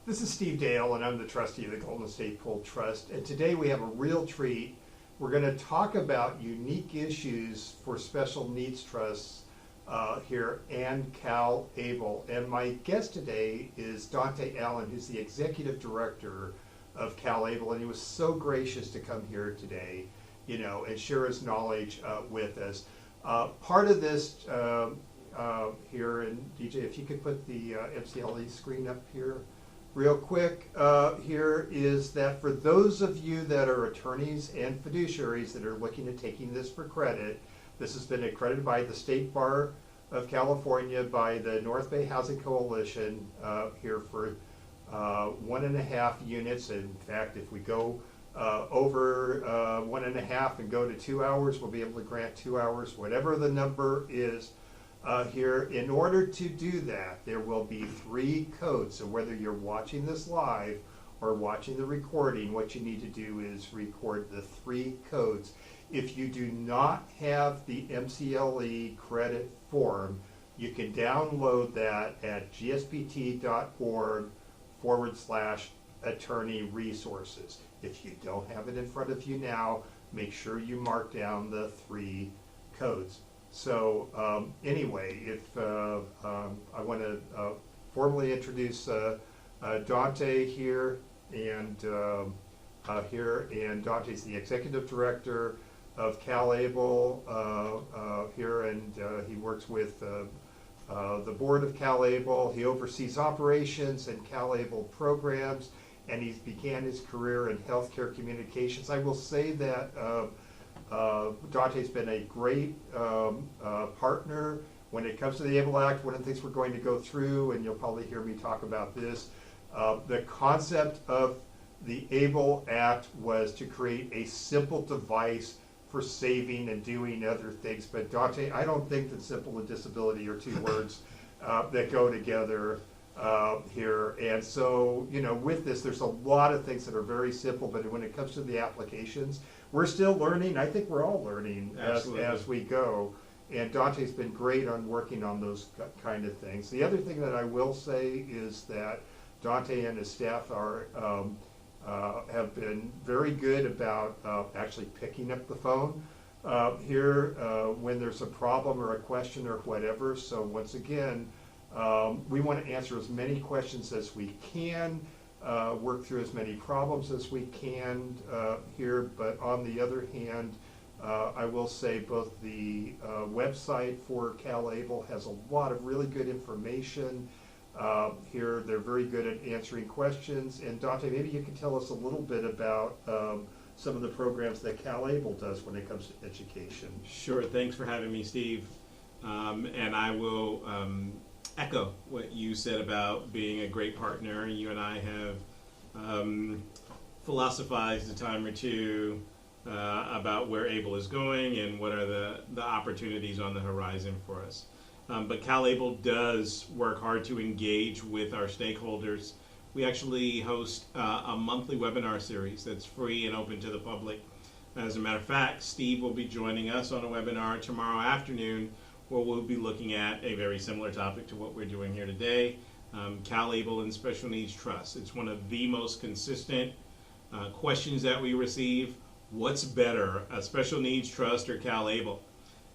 This is Steve Dale, and I'm the trustee of the Golden State Pool Trust. And today we have a real treat. We're going to talk about unique issues for special needs trusts here and CalABLE. And my guest today is Dante Allen, who's the executive director of CalABLE, and he was so gracious to come here today, and share his knowledge with us. Part of this here, and DJ, if you could put the MCLE screen up here real quick, here is that for those of you that are attorneys and fiduciaries that are looking at taking this for credit, this has been accredited by the State Bar of California, by the North Bay Housing Coalition here for 1.5 units. In fact, if we go over 1.5 and go to 2 hours, we'll be able to grant 2 hours, whatever the number is. Here, in order to do that, there will be 3 codes. So whether you're watching this live or watching the recording, what you need to do is record the 3 codes. If you do not have the MCLE credit form, you can download that at gspt.org/attorney resources. If you don't have it in front of you now, make sure you mark down the 3 codes. So anyway, if I want to formally introduce Dante here, and Dante's the executive director of CalABLE here, and he works with the board of CalABLE. He oversees operations and CalABLE programs, and he's began his career in healthcare communications. I will say that Dante's been a great partner when it comes to the ABLE Act. One of the things we're going to go through, and you'll probably hear me talk about this, the concept of the ABLE Act was to create a simple device for saving and doing other things. But Dante, I don't think that simple and disability are 2 words that go together here. And so, with this, there's a lot of things that are very simple, but when it comes to the applications, we're still learning. I think we're all learning as we go. And Dante's been great on working on those kind of things. The other thing that I will say is that Dante and his staff have been very good about actually picking up the phone here when there's a problem or a question or whatever. So once again, we want to answer as many questions as we can, work through as many problems as we can here. But on the other hand, I will say both the website for CalABLE has a lot of really good information here. They're very good at answering questions. And Dante, maybe you can tell us a little bit about some of the programs that CalABLE does when it comes to education. Sure. Thanks for having me, Steve. And I will echo what you said about being a great partner. You and I have philosophized a time or two about where ABLE is going and what are the opportunities on the horizon for us. But CalABLE does work hard to engage with our stakeholders. We actually host a monthly webinar series that's free and open to the public. As a matter of fact, Steve will be joining us on a webinar tomorrow afternoon where we'll be looking at a very similar topic to what we're doing here today, CalABLE and Special Needs Trust. It's one of the most consistent questions that we receive. What's better, a Special Needs Trust or CalABLE?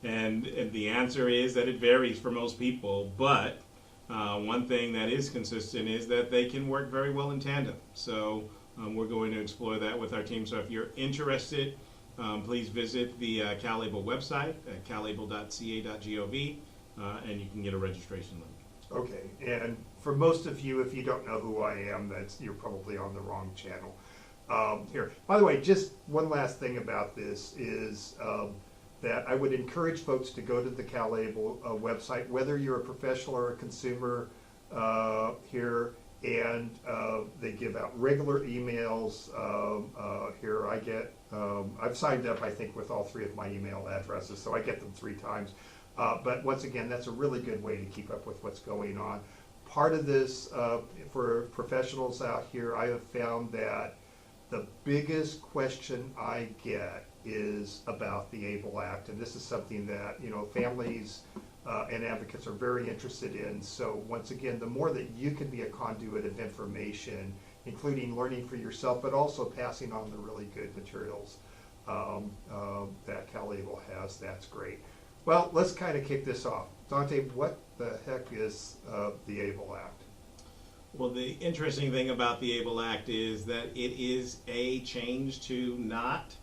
And the answer is that it varies for most people, but one thing that is consistent is that they can work very well in tandem. So we're going to explore that with our team. So if you're interested, please visit the CalABLE website at calable.ca.gov, and you can get a registration link. Okay, and for most of you, if you don't know who I am, you're probably on the wrong channel here. By the way, just one last thing about this is that I would encourage folks to go to the CalABLE website, whether you're a professional or a consumer here, and they give out regular emails here. I get, I've signed up, I think, with all 3 of my email addresses, so I get them 3 times. But once again, that's a really good way to keep up with what's going on. Part of this, for professionals out here, I have found that the biggest question I get is about the ABLE Act, and this is something that families and advocates are very interested in. So once again, the more that you can be a conduit of information, including learning for yourself, but also passing on the really good materials that CalABLE has, that's great. Well, let's kind of kick this off. Dante, what the heck is the ABLE Act? Well, the interesting thing about the ABLE Act is that it is a change to not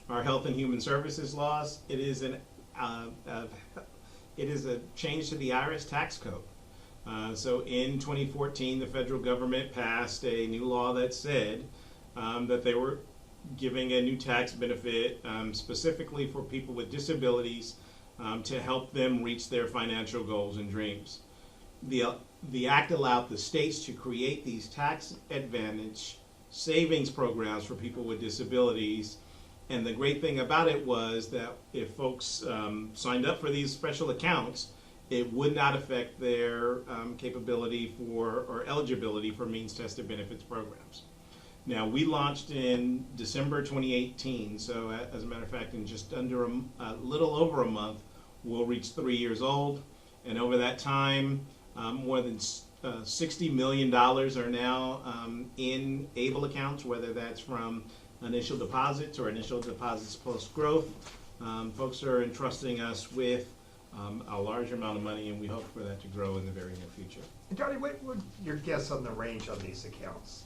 our Health and Human Services laws. It is a change to the IRS tax code. So in 2014, the federal government passed a new law that said that they were giving a new tax benefit specifically for people with disabilities to help them reach their financial goals and dreams. The act allowed the states to create these tax advantage savings programs for people with disabilities. And the great thing about it was that if folks signed up for these special accounts, it would not affect their capability for or eligibility for means-tested benefits programs. Now, we launched in December 2018, so as a matter of fact, in just under a little over a month, we'll reach 3 years old. And over that time, more than $60 million are now in ABLE accounts, whether that's from initial deposits or initial deposits post-growth. Folks are entrusting us with a large amount of money, and we hope for that to grow in the very near future. And Johnny, what would your guess on the range on these accounts?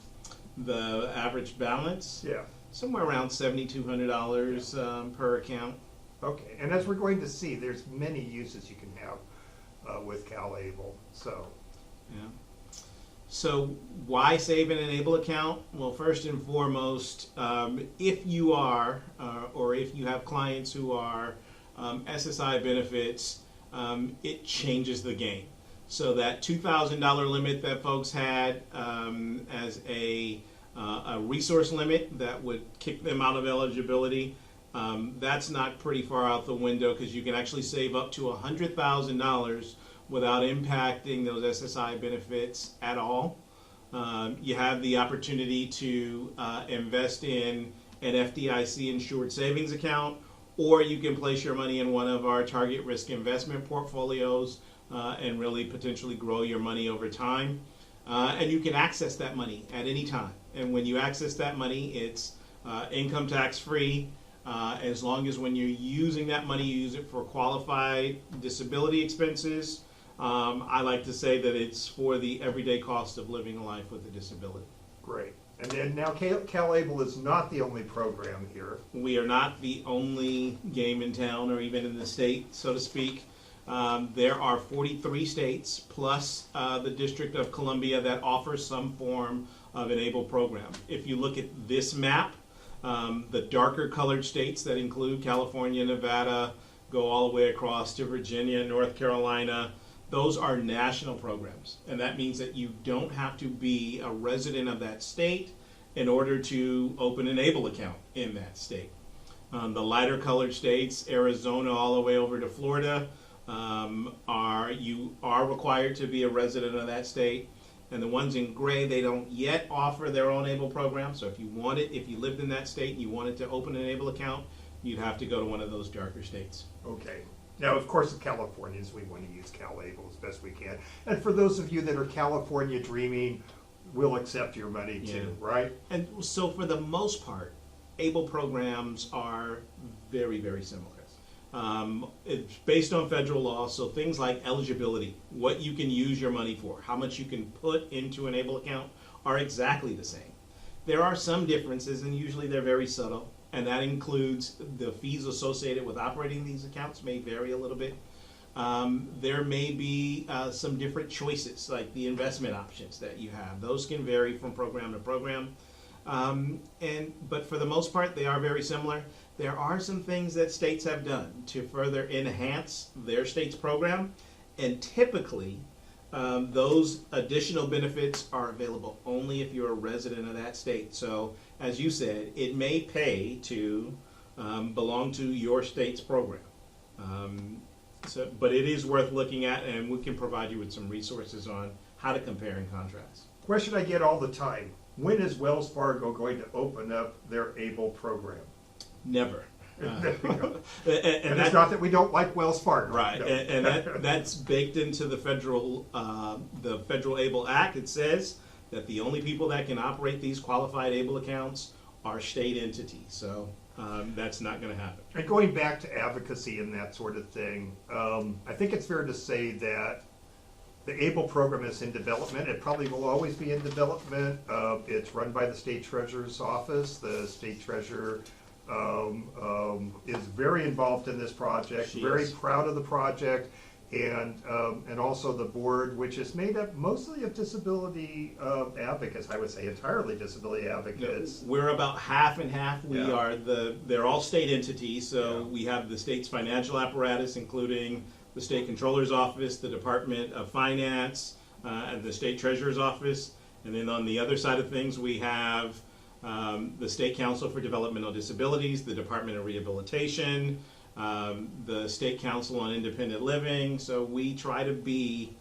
The average balance? Yeah. Somewhere around $7,200 per account. Okay, and as we're going to see, there's many uses you can have with CalABLE. So, yeah. So why save in an ABLE account? Well, first and foremost, if you are or if you have clients who are SSI benefits, it changes the game. So that $2,000 limit that folks had as a resource limit that would kick them out of eligibility, that's not pretty far out the window, because you can actually save up to $100,000 without impacting those SSI benefits at all. You have the opportunity to invest in an FDIC insured savings account, or you can place your money in one of our target risk investment portfolios and really potentially grow your money over time. And you can access that money at any time. And when you access that money, it's income tax free, as long as when you're using that money, you use it for qualified disability expenses. I like to say that it's for the everyday cost of living a life with a disability. Great. And then now CalABLE is not the only program here. We are not the only game in town or even in the state, so to speak. There are 43 states plus the District of Columbia that offers some form of an ABLE program. If you look at this map, the darker colored states that include California, Nevada, go all the way across to Virginia, North Carolina, those are national programs. And that means that you don't have to be a resident of that state in order to open an ABLE account in that state. The lighter colored states, Arizona all the way over to Florida, you are required to be a resident of that state. And the ones in gray, they don't yet offer their own ABLE program. So if you lived in that state and you wanted to open an ABLE account, you'd have to go to one of those darker states. Okay. Now, of course, as Californians, we want to use CalABLE as best we can. And for those of you that are California dreaming, we'll accept your money too, right? And so for the most part, ABLE programs are very, very similar. It's based on federal law, so things like eligibility, what you can use your money for, how much you can put into an ABLE account are exactly the same. There are some differences, and usually they're very subtle, and that includes the fees associated with operating these accounts may vary a little bit. There may be some different choices, like the investment options that you have. Those can vary from program to program. But for the most part, they are very similar. There are some things that states have done to further enhance their state's program, and typically those additional benefits are available only if you're a resident of that state. So, as you said, it may pay to belong to your state's program. But it is worth looking at, and we can provide you with some resources on how to compare and contrast. Question I get all the time: when is Wells Fargo going to open up their ABLE program? Never. There we go. And it's not that we don't like Wells Fargo. Right, No. and that's baked into the federal ABLE Act. It says that the only people that can operate these qualified ABLE accounts are state entities. So that's not going to happen. And going back to advocacy and that sort of thing, I think it's fair to say that the ABLE program is in development. It probably will always be in development. It's run by the state treasurer's office. The state treasurer is very involved in this project, very proud of the project, and also the board, which is made up mostly of disability advocates. I would say entirely disability advocates. No, we're about half and half. They're all state entities, so Yeah. we have the state's financial apparatus, including the state controller's office, the Department of Finance, and the state treasurer's office. And then on the other side of things, we have the State Council for Developmental Disabilities, the Department of Rehabilitation, the State Council on Independent Living. So we try to be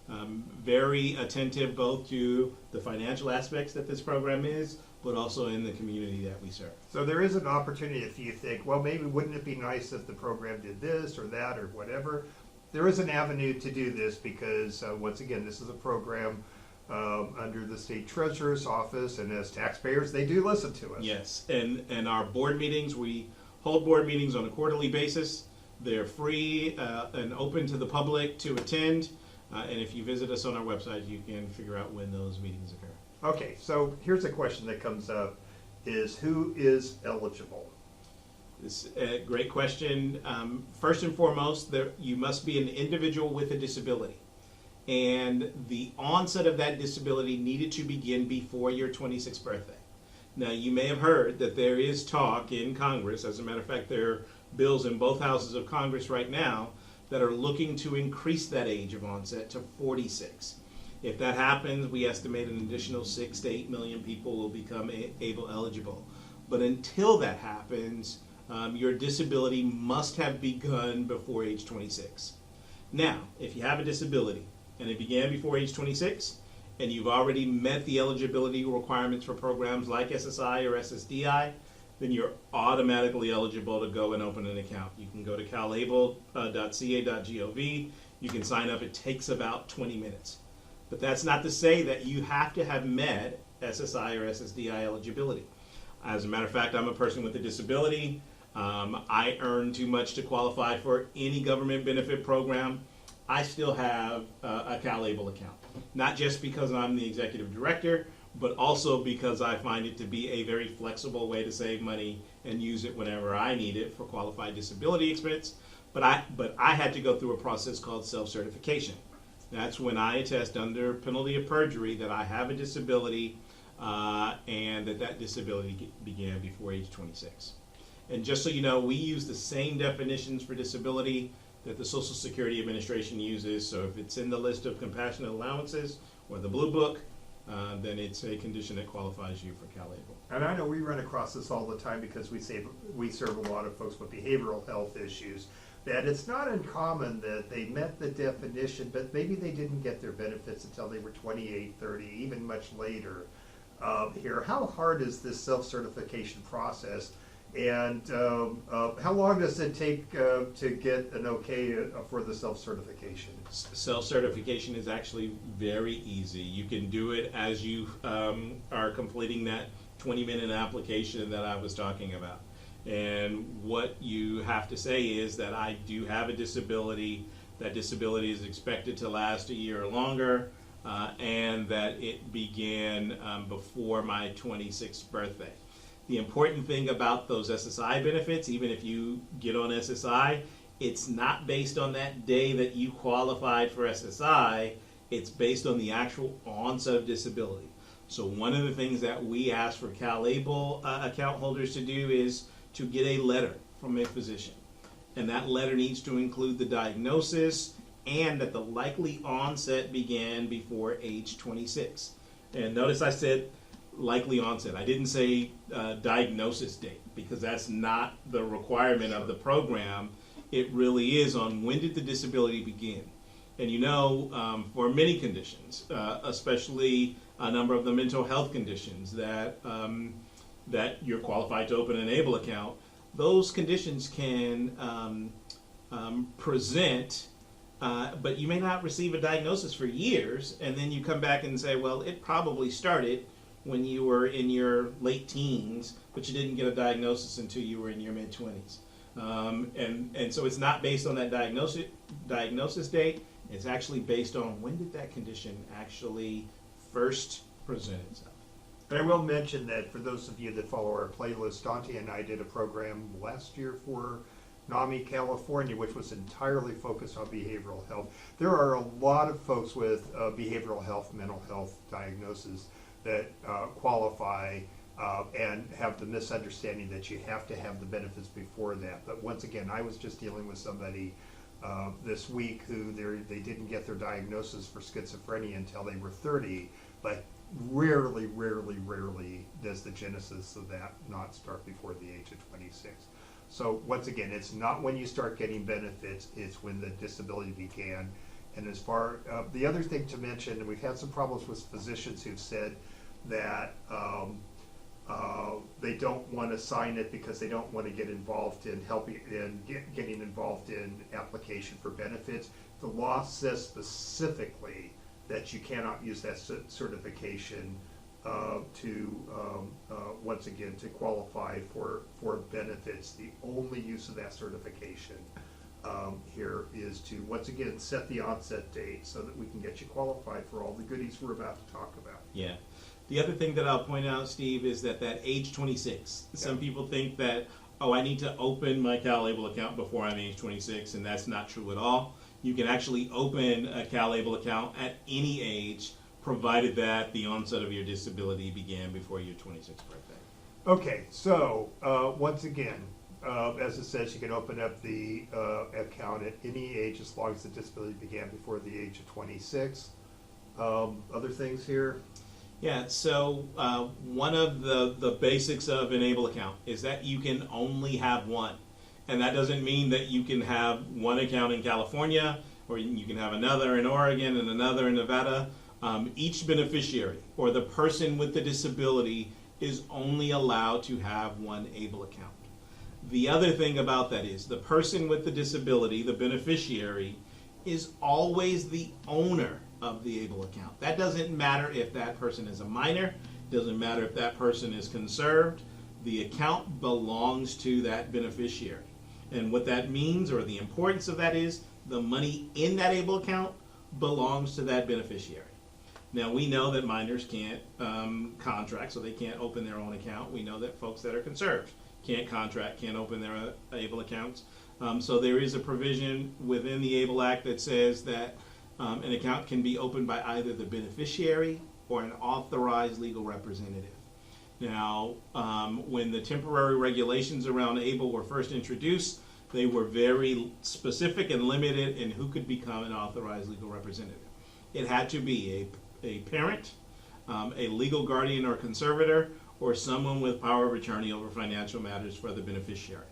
very attentive both to the financial aspects that this program is, but also in the community that we serve. So there is an opportunity if you think, well, maybe wouldn't it be nice if the program did this or that or whatever. There is an avenue to do this because, once again, this is a program under the state treasurer's office, and as taxpayers, they do listen to us. Yes, and our board meetings, we hold board meetings on a quarterly basis. They're free and open to the public to attend, and if you visit us on our website, you can figure out when those meetings occur. Okay, so here's a question that comes up, is who is eligible? This is a great question. First and foremost, you must be an individual with a disability. And the onset of that disability needed to begin before your 26th birthday. Now, you may have heard that there is talk in Congress, as a matter of fact, there are bills in both houses of Congress right now that are looking to increase that age of onset to 46. If that happens, we estimate an additional 6 to 8 million people will become ABLE eligible. But until that happens, your disability must have begun before age 26. Now, if you have a disability and it began before age 26, and you've already met the eligibility requirements for programs like SSI or SSDI, then you're automatically eligible to go and open an account. You can go to calable.ca.gov. You can sign up. It takes about 20 minutes. But that's not to say that you have to have met SSI or SSDI eligibility. As a matter of fact, I'm a person with a disability. I earn too much to qualify for any government benefit program. I still have a CalABLE account. Not just because I'm the executive director, but also because I find it to be a very flexible way to save money and use it whenever I need it for qualified disability expense. But I had to go through a process called self-certification. That's when I attest under penalty of perjury that I have a disability and that disability began before age 26. And just so you know, we use the same definitions for disability that the Social Security Administration uses. So if it's in the list of compassionate allowances or the Blue Book, then it's a condition that qualifies you for CalABLE. And I know we run across this all the time because we serve a lot of folks with behavioral health issues, that it's not uncommon that they met the definition, but maybe they didn't get their benefits until they were 28, 30, even much later. Here, how hard is this self-certification process? And how long does it take to get an okay for the self-certification? Self-certification is actually very easy. You can do it as you are completing that 20-minute application that I was talking about. And what you have to say is that I do have a disability. That disability is expected to last a year or longer, and that it began before my 26th birthday. The important thing about those SSI benefits, even if you get on SSI, it's not based on that day that you qualified for SSI, it's based on the actual onset of disability. So one of the things that we ask for CalABLE account holders to do is to get a letter from a physician. And that letter needs to include the diagnosis and that the likely onset began before age 26. And notice I said likely onset. I didn't say diagnosis date, because that's not the requirement of the program. It really is on when did the disability begin. And you know, for many conditions, especially a number of the mental health conditions that that you're qualified to open an ABLE account, those conditions can present, but you may not receive a diagnosis for years, and then you come back and say, well, it probably started when you were in your late teens, but you didn't get a diagnosis until you were in your mid-20s. And so it's not based on that diagnosis date. It's actually based on when did that condition actually first present itself. And I will mention that for those of you that follow our playlist, Dante and I did a program last year for NAMI California, which was entirely focused on behavioral health. There are a lot of folks with behavioral health, mental health diagnoses that qualify and have the misunderstanding that you have to have the benefits before that. But once again, I was just dealing with somebody this week who they didn't get their diagnosis for schizophrenia until they were 30, but rarely does the genesis of that not start before the age of 26. So once again, it's not when you start getting benefits, it's when the disability began. And as far, the other thing to mention, and we've had some problems with physicians who've said that they don't want to sign it because they don't want to get involved in getting involved in application for benefits. The law says specifically that you cannot use that certification once again, to qualify for benefits. The only use of that certification here is to, once again, set the onset date so that we can get you qualified for all the goodies we're about to talk about. Yeah. The other thing that I'll point out, Steve, is that age 26. Some people think that, oh, I need to open my CalABLE account before I'm age 26, and that's not true at all. You can actually open a CalABLE account at any age, provided that the onset of your disability began before your 26th birthday. Okay, so once again, as it says, you can open up the account at any age as long as the disability began before the age of 26. Other things here? Yeah, so one of the basics of an ABLE account is that you can only have one. And that doesn't mean that you can have one account in California, or you can have another in Oregon and another in Nevada. Each beneficiary or the person with the disability is only allowed to have one ABLE account. The other thing about that is the person with the disability, the beneficiary, is always the owner of the ABLE account. That doesn't matter if that person is a minor, doesn't matter if that person is conserved, the account belongs to that beneficiary. And what that means, or the importance of that, is the money in that ABLE account belongs to that beneficiary. Now, we know that minors can't contract, so they can't open their own account. We know that folks that are conserved can't contract, can't open their ABLE accounts. So there is a provision within the ABLE Act that says that an account can be opened by either the beneficiary or an authorized legal representative. Now, when the temporary regulations around ABLE were first introduced, they were very specific and limited in who could become an authorized legal representative. It had to be a parent, a legal guardian or conservator, or someone with power of attorney over financial matters for the beneficiary.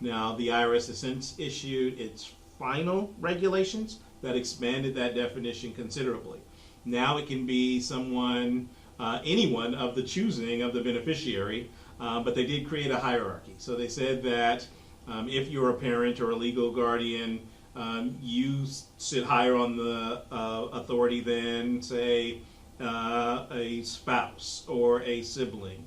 Now, the IRS has since issued its final regulations that expanded that definition considerably. Now it can be someone, anyone of the choosing of the beneficiary, but they did create a hierarchy. So they said that if you're a parent or a legal guardian, you sit higher on the authority than, say, a spouse or a sibling,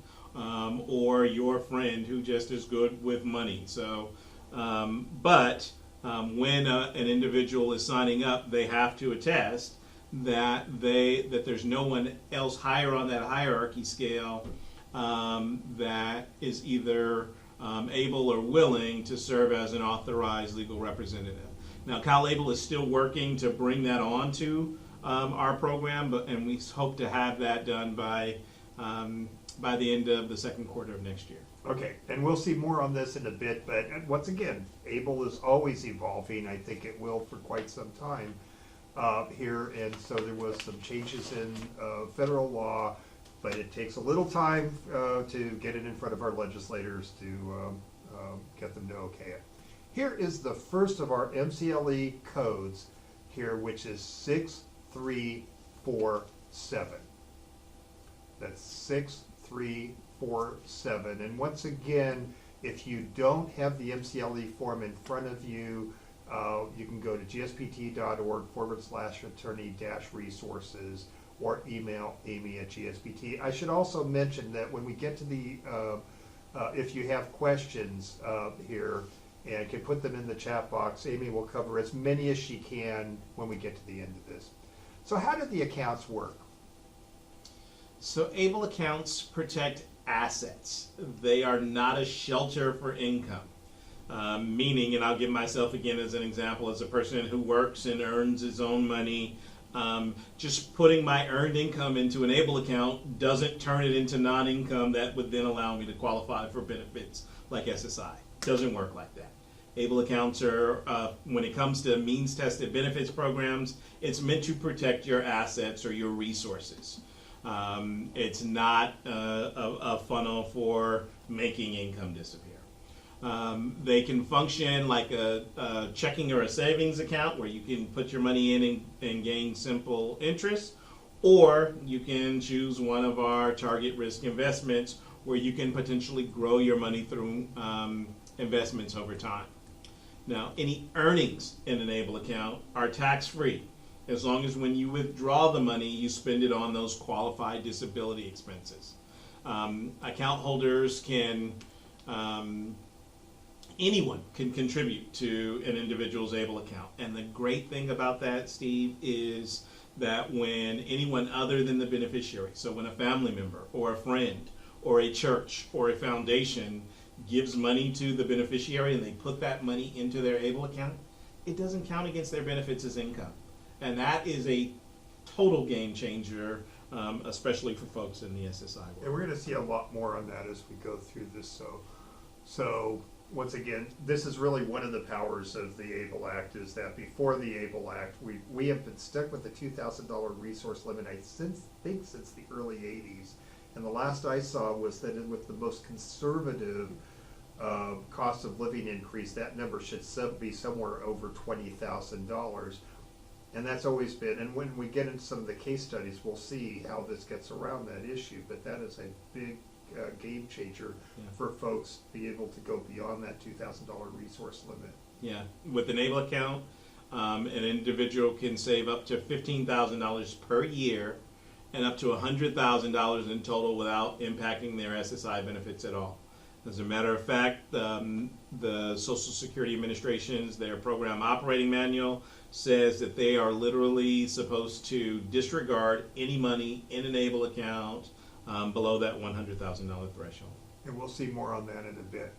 or your friend who just is good with money. So, but when an individual is signing up, they have to attest that there's no one else higher on that hierarchy scale that is either able or willing to serve as an authorized legal representative. Now, CalABLE is still working to bring that on to our program, and we hope to have that done by the end of the second quarter of next year. Okay, and we'll see more on this in a bit, but once again, ABLE is always evolving. I think it will for quite some time here, and so there was some changes in federal law, but it takes a little time to get it in front of our legislators to get them to okay it. Here is the first of our MCLE codes here, which is 6347. That's 8347. And once again, if you don't have the MCLE form in front of you, you can go to gspt.org/attorney-resources or email Amy at GSPT. I should also mention that when we get to the, if you have questions here, and can put them in the chat box, Amy will cover as many as she can when we get to the end of this. So how do the accounts work? So ABLE accounts protect assets. They are not a shelter for income. Meaning, and I'll give myself again as an example, as a person who works and earns his own money, just putting my earned income into an ABLE account doesn't turn it into non-income that would then allow me to qualify for benefits like SSI. Doesn't work like that. ABLE accounts are, when it comes to means-tested benefits programs, it's meant to protect your assets or your resources. It's not a funnel for making income disappear. They can function like a checking or a savings account where you can put your money in and gain simple interest, or you can choose one of our target risk investments where you can potentially grow your money through investments over time. Now, any earnings in an ABLE account are tax-free, as long as when you withdraw the money, you spend it on those qualified disability expenses. Account holders can, anyone can contribute to an individual's ABLE account. And the great thing about that, Steve, is that when anyone other than the beneficiary, so when a family member or a friend or a church or a foundation gives money to the beneficiary and they put that money into their ABLE account, it doesn't count against their benefits as income. And that is a total game changer, especially for folks in the SSI world. And we're going to see a lot more on that as we go through this. So once again, this is really one of the powers of the ABLE Act, is that before the ABLE Act, we have been stuck with the $2,000 resource limit, I think since the early 80s. And the last I saw was that with the most conservative cost of living increase, that number should be somewhere over $20,000. And that's always been, and when we get into some of the case studies, we'll see how this gets around that issue. But that is a big game changer for folks to be able to go beyond that $2,000 resource limit. Yeah, with an ABLE account, an individual can save up to $15,000 per year and up to $100,000 in total without impacting their SSI benefits at all. As a matter of fact, the Social Security Administration's, their program operating manual says that they are literally supposed to disregard any money in an ABLE account below that $100,000 threshold. And we'll see more on that in a bit.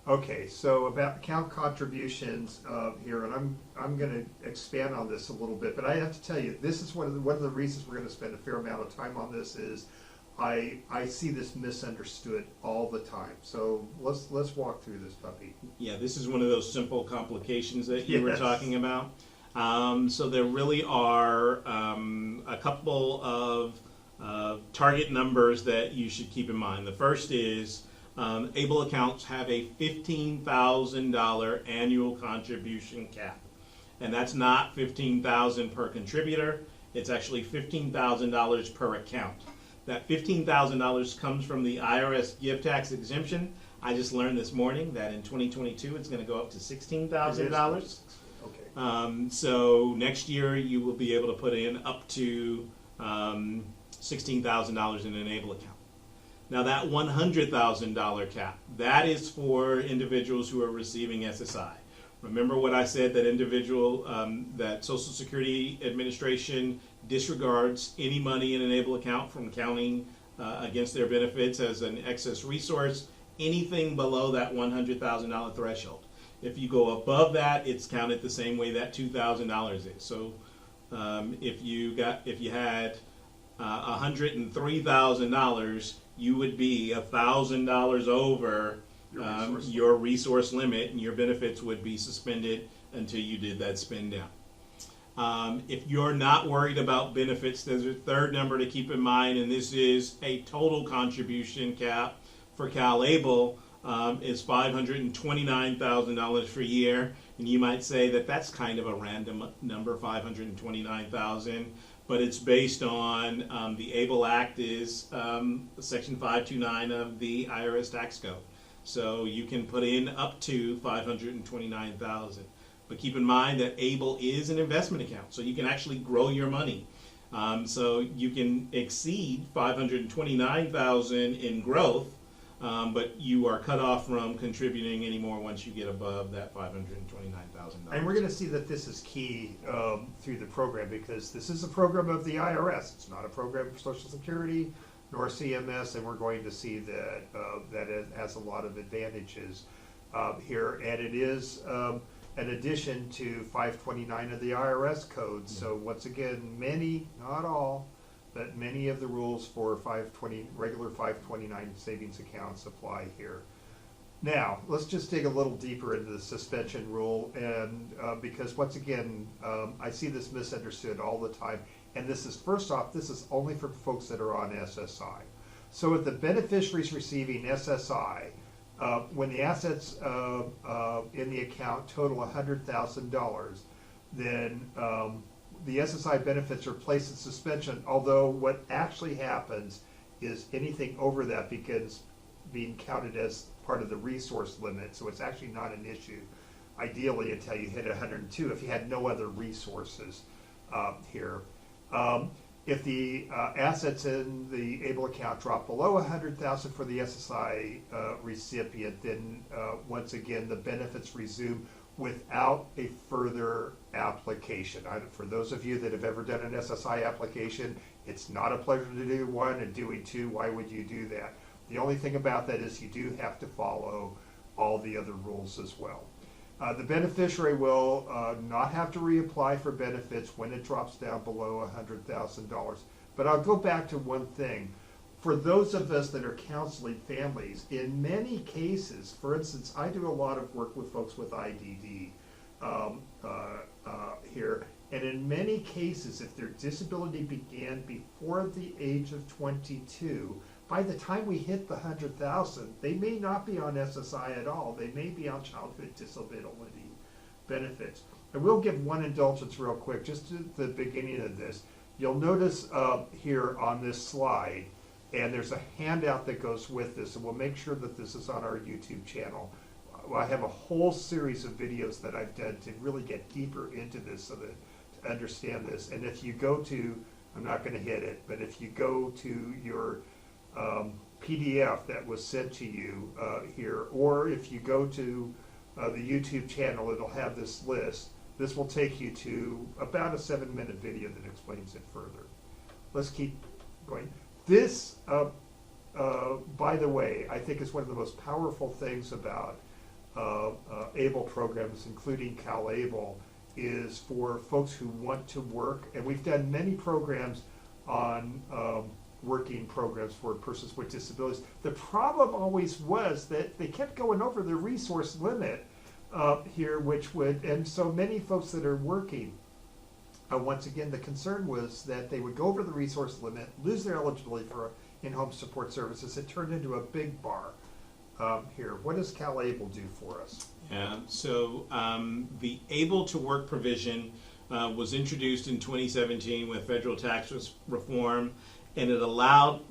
Okay, so about account contributions here, and I'm going to expand on this a little bit, but I have to tell you, this is one of the reasons we're going to spend a fair amount of time on this is I see this misunderstood all the time. So let's walk through this puppy. Yeah, this is one of those simple complications that you were talking about. So there really are a couple of target numbers that you should keep in mind. The first is ABLE accounts have a $15,000 annual contribution cap. And that's not $15,000 per contributor. It's actually $15,000 per account. That $15,000 comes from the IRS gift tax exemption. I just learned this morning that in 2022 it's going to go up to $16,000. Okay. So next year you will be able to put in up to $16,000 in an ABLE account. Now that $100,000 cap, that is for individuals who are receiving SSI. Remember what I said, that that Social Security Administration disregards any money in an ABLE account from counting against their benefits as an excess resource, anything below that $100,000 threshold. If you go above that, it's counted the same way that $2,000 is. So if you had $103,000, you would be $1,000 over your resource limit, and your benefits would be suspended until you did that spend down. If you're not worried about benefits, there's a third number to keep in mind, and this is a total contribution cap for CalABLE. Is $529,000 per year. And you might say that that's kind of a random number, 529,000, but it's based on the ABLE Act is Section 529 of the IRS tax code. So you can put in up to 529,000. But keep in mind that ABLE is an investment account, so you can actually grow your money. So you can exceed 529,000 in growth, but you are cut off from contributing anymore once you get above that $529,000. And we're going to see that this is key through the program, because this is a program of the IRS. It's not a program for Social Security nor CMS, and we're going to see that that it has a lot of advantages here. And it is an addition to 529 of the IRS code. So once again, many, not all, but many of the rules for regular 529 savings accounts apply here. Now, let's just dig a little deeper into the suspension rule, and because once again, I see this misunderstood all the time. And this is, first off, this is only for folks that are on SSI. So if the beneficiaries receiving SSI, when the assets in the account total $100,000, then the SSI benefits are placed in suspension, although what actually happens is anything over that begins being counted as part of the resource limit, so it's actually not an issue, ideally, until you hit 102 if you had no other resources here. If the assets in the ABLE account drop below 100,000 for the SSI recipient, then once again the benefits resume without a further application. For those of you that have ever done an SSI application, it's not a pleasure to do one and doing two. Why would you do that? The only thing about that is you do have to follow all the other rules as well. The beneficiary will not have to reapply for benefits when it drops down below $100,000. But I'll go back to one thing. For those of us that are counseling families, in many cases, for instance, I do a lot of work with folks with IDD here, and in many cases, if their disability began before the age of 22, by the time we hit the 100,000, they may not be on SSI at all. They may be on childhood disability benefits. I will give one indulgence real quick, just at the beginning of this. You'll notice here on this slide, and there's a handout that goes with this, and we'll make sure that this is on our YouTube channel. I have a whole series of videos that I've done to really get deeper into this so that to understand this. And if you go to, I'm not going to hit it, but if you go to your PDF that was sent to you here, or if you go to the YouTube channel, it'll have this list. This will take you to about a 7-minute video that explains it further. Let's keep going. This, by the way, I think is one of the most powerful things about ABLE programs, including CalABLE, is for folks who want to work. And we've done many programs on working programs for persons with disabilities. The problem always was that they kept going over the resource limit here, which would, and so many folks that are working, once again, the concern was that they would go over the resource limit, lose their eligibility for in-home support services. It turned into a big bar here. What does CalABLE do for us? Yeah, so the Able to Work provision was introduced in 2017 with federal tax reform, and it allowed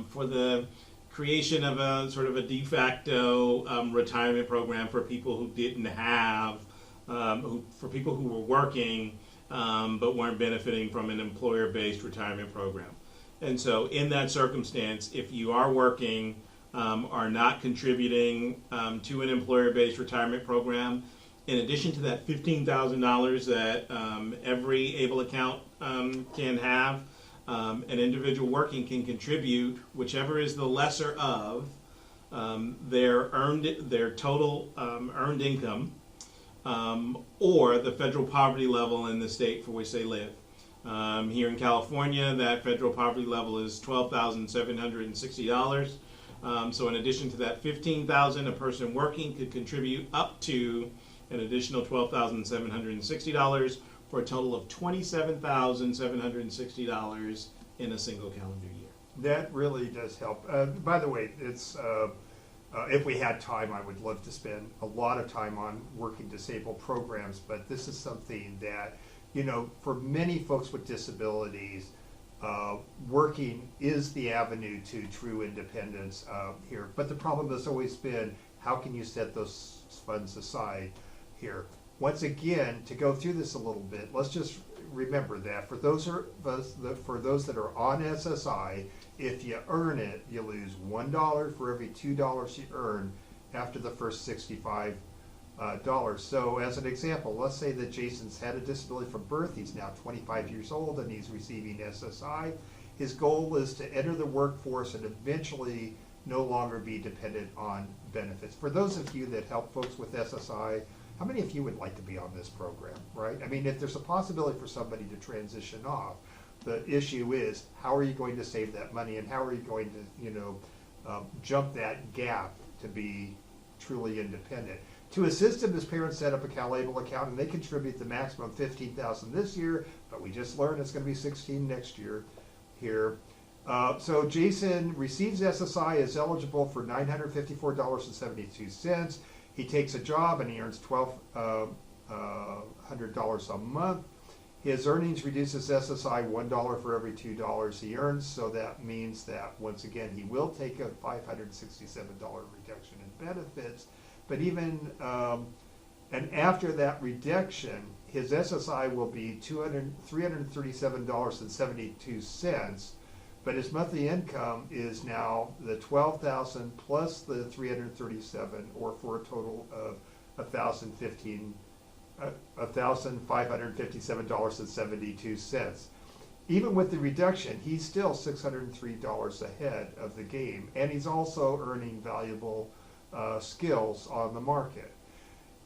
for the creation of a sort of a de facto retirement program for people who didn't have, for people who were working but weren't benefiting from an employer-based retirement program. And so in that circumstance, if you are working, are not contributing to an employer-based retirement program, in addition to that $15,000 that every ABLE account can have, an individual working can contribute whichever is the lesser of their total earned income or the federal poverty level in the state for which they live. Here in California, that federal poverty level is $12,760. So in addition to that $15,000, a person working could contribute up to an additional $12,760 for a total of $27,760 in a single calendar year. That really does help. By the way, it's if we had time, I would love to spend a lot of time on working disabled programs, but this is something that, for many folks with disabilities, working is the avenue to true independence here. But the problem has always been, how can you set those funds aside here? Once again, to go through this a little bit, let's just remember that for those that are on SSI, if you earn it, you lose $1 for every $2 you earn after the first $65. So as an example, let's say that Jason's had a disability from birth. He's now 25 years old and he's receiving SSI. His goal is to enter the workforce and eventually no longer be dependent on benefits. For those of you that help folks with SSI, how many of you would like to be on this program, right? I mean, if there's a possibility for somebody to transition off, the issue is, how are you going to save that money, and how are you going to, jump that gap to be truly independent? To assist him, his parents set up a CalABLE account, and they contribute the maximum $15,000 this year, but we just learned it's going to be $16,000 next year here. So Jason receives SSI, is eligible for $954.72. He takes a job and he earns $1,200 a month. His earnings reduces SSI $1 for every $2 he earns, so that means that, once again, he will take a $567 reduction in benefits. But even, and after that reduction, his SSI will be $337.72, but his monthly income is now the $12,000 plus the $337, or for a total of $1,557.72. Even with the reduction, he's still $603 ahead of the game, and he's also earning valuable skills on the market.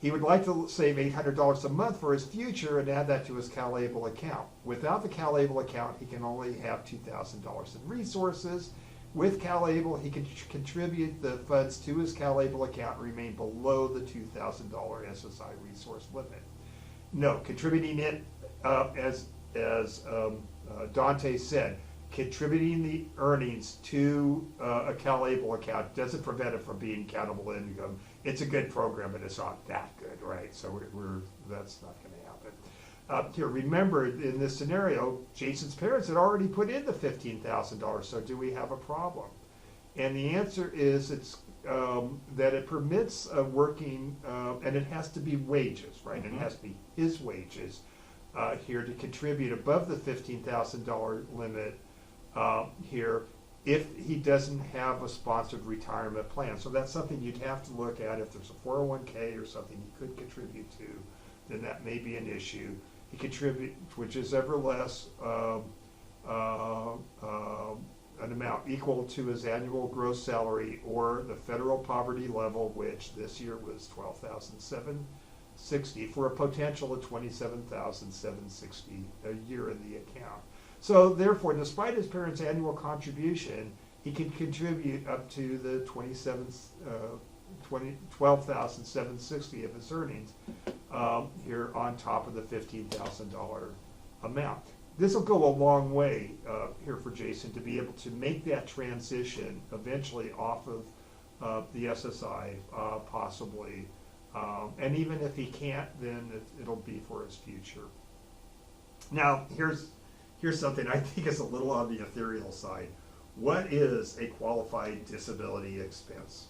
He would like to save $800 a month for his future and add that to his CalABLE account. Without the CalABLE account, he can only have $2,000 in resources. With CalABLE, he can contribute the funds to his CalABLE account and remain below the $2,000 SSI resource limit. No, contributing it, as Dante said, contributing the earnings to a CalABLE account doesn't prevent it from being countable income. It's a good program, but it's not that good, right? So that's not going to happen. Here, remember, in this scenario, Jason's parents had already put in the $15,000, so do we have a problem? And the answer is that it permits working, and it has to be wages, right? Mm-hmm. It has to be his wages here to contribute above the $15,000 limit here, if he doesn't have a sponsored retirement plan. So that's something you'd have to look at. If there's a 401k or something he could contribute to, then that may be an issue. He contributes, which is ever less, an amount equal to his annual gross salary or the federal poverty level, which this year was $12,760, for a potential of $27,760 a year in the account. So therefore, despite his parents' annual contribution, he can contribute up to the $12,760 of his earnings here on top of the $15,000 amount. This will go a long way here for Jason to be able to make that transition eventually off of the SSI possibly. And even if he can't, then it'll be for his future. Now, here's something I think is a little on the ethereal side. What is a qualified disability expense?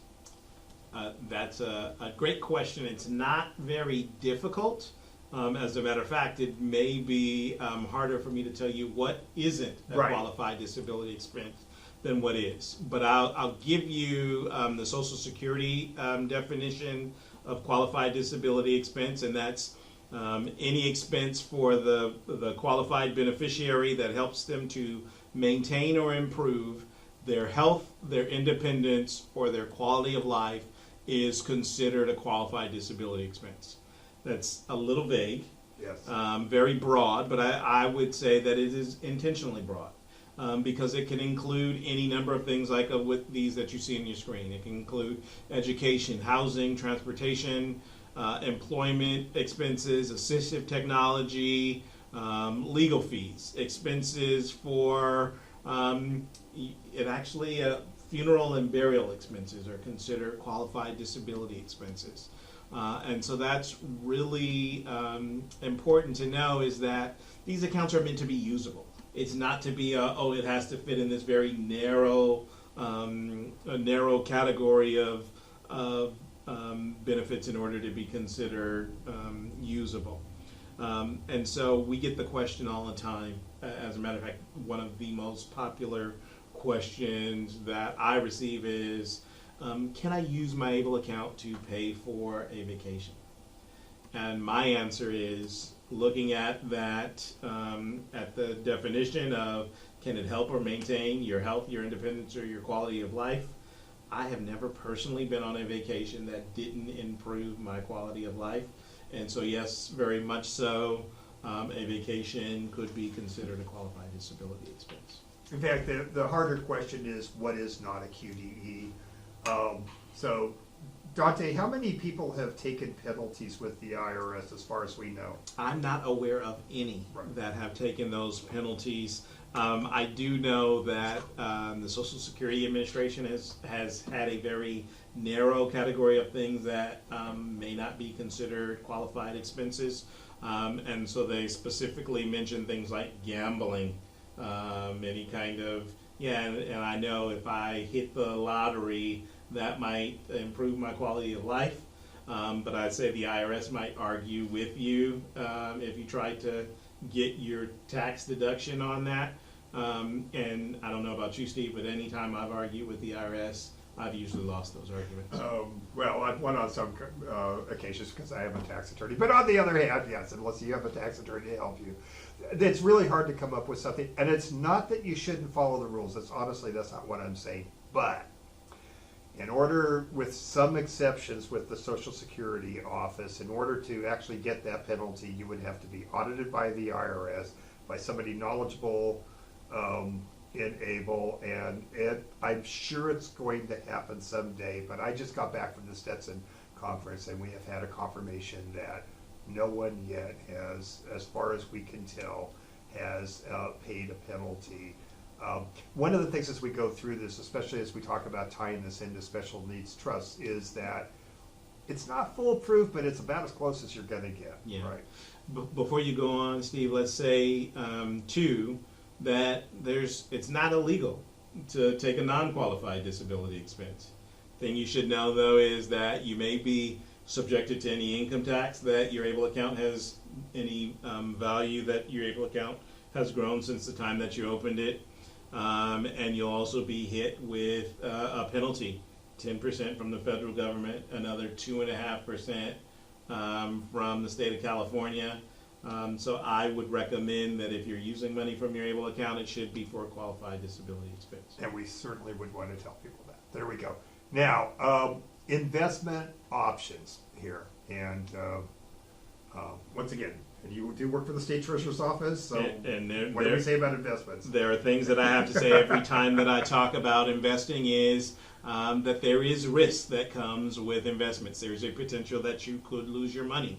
That's a great question. It's not very difficult. As a matter of fact, it may be harder for me to tell you what isn't a qualified disability expense than what is. But I'll give you the Social Security definition of qualified disability expense, and that's any expense for the qualified beneficiary that helps them to maintain or improve their health, their independence, or their quality of life is considered a qualified disability expense. That's a little vague, yes, very broad, but I would say that it is intentionally broad because it can include any number of things like with these that you see on your screen. It can include education, housing, transportation, employment expenses, assistive technology, fees, expenses for funeral and burial expenses are considered qualified disability expenses. And so that's really important to know, is that these accounts are meant to be usable. It's not to be it has to fit in this very narrow a narrow category of benefits in order to be considered usable. And so we get the question all the time. As a matter of fact, one of the most popular questions that I receive is, can I use my ABLE account to pay for a vacation? And my answer is, looking at that, at the definition of, can it help or maintain your health, your independence, or your quality of life? I have never personally been on a vacation that didn't improve my quality of life. And so yes, very much so, a vacation could be considered a qualified disability expense. In fact, the harder question is, what is not a QDE? So, Dante, how many people have taken penalties with the IRS as far as we know? I'm not aware of any that have taken those penalties. I do know that the Social Security Administration has had a very narrow category of things that may not be considered qualified expenses. And so they specifically mention things like gambling, any kind of, and I know if I hit the lottery, that might improve my quality of life. But I'd say the IRS might argue with you if you try to get your tax deduction on that. And I don't know about you, Steve, but anytime I've argued with the IRS, I've usually lost those arguments. Well, I've won on some occasions because I am a tax attorney. But on the other hand, yes, unless you have a tax attorney to help you, it's really hard to come up with something. And it's not that you shouldn't follow the rules. It's honestly, that's not what I'm saying. But in order, with some exceptions with the Social Security Office, in order to actually get that penalty, you would have to be audited by the IRS, by somebody knowledgeable in ABLE, and I'm sure it's going to happen someday. But I just got back from the Stetson conference, and we have had a confirmation that no one yet has, as far as we can tell, has paid a penalty. One of the things as we go through this, especially as we talk about tying this into special needs trusts, is that it's not foolproof, but it's about as close as you're going to get. Yeah. Right. Before you go on, Steve, let's say too that it's not illegal to take a non-qualified disability expense. Thing you should know though is that you may be subjected to any income tax, that your ABLE account has any value, that your ABLE account has grown since the time that you opened it. And you'll also be hit with a penalty, 10% from the federal government, another 2.5% from the state of California. So I would recommend that if you're using money from your ABLE account, it should be for a qualified disability expense. And we certainly would want to tell people that. There we go. Now, investment options here. And once again, you do work for the state treasurer's office, so what do we say about investments? There are things that I have to say every time that I talk about investing is that there is risk that comes with investments. There's a potential that you could lose your money.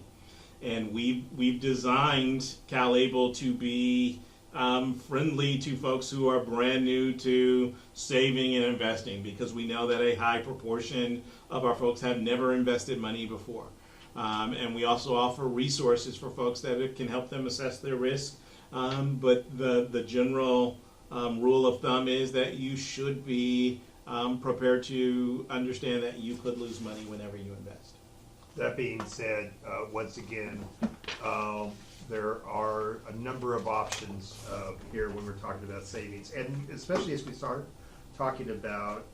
And we've designed CalABLE to be friendly to folks who are brand new to saving and investing, because we know that a high proportion of our folks have never invested money before. And we also offer resources for folks that can help them assess their risk. But the general rule of thumb is that you should be prepared to understand that you could lose money whenever you invest. That being said, once again, there are a number of options here when we're talking about savings, and especially as we start talking about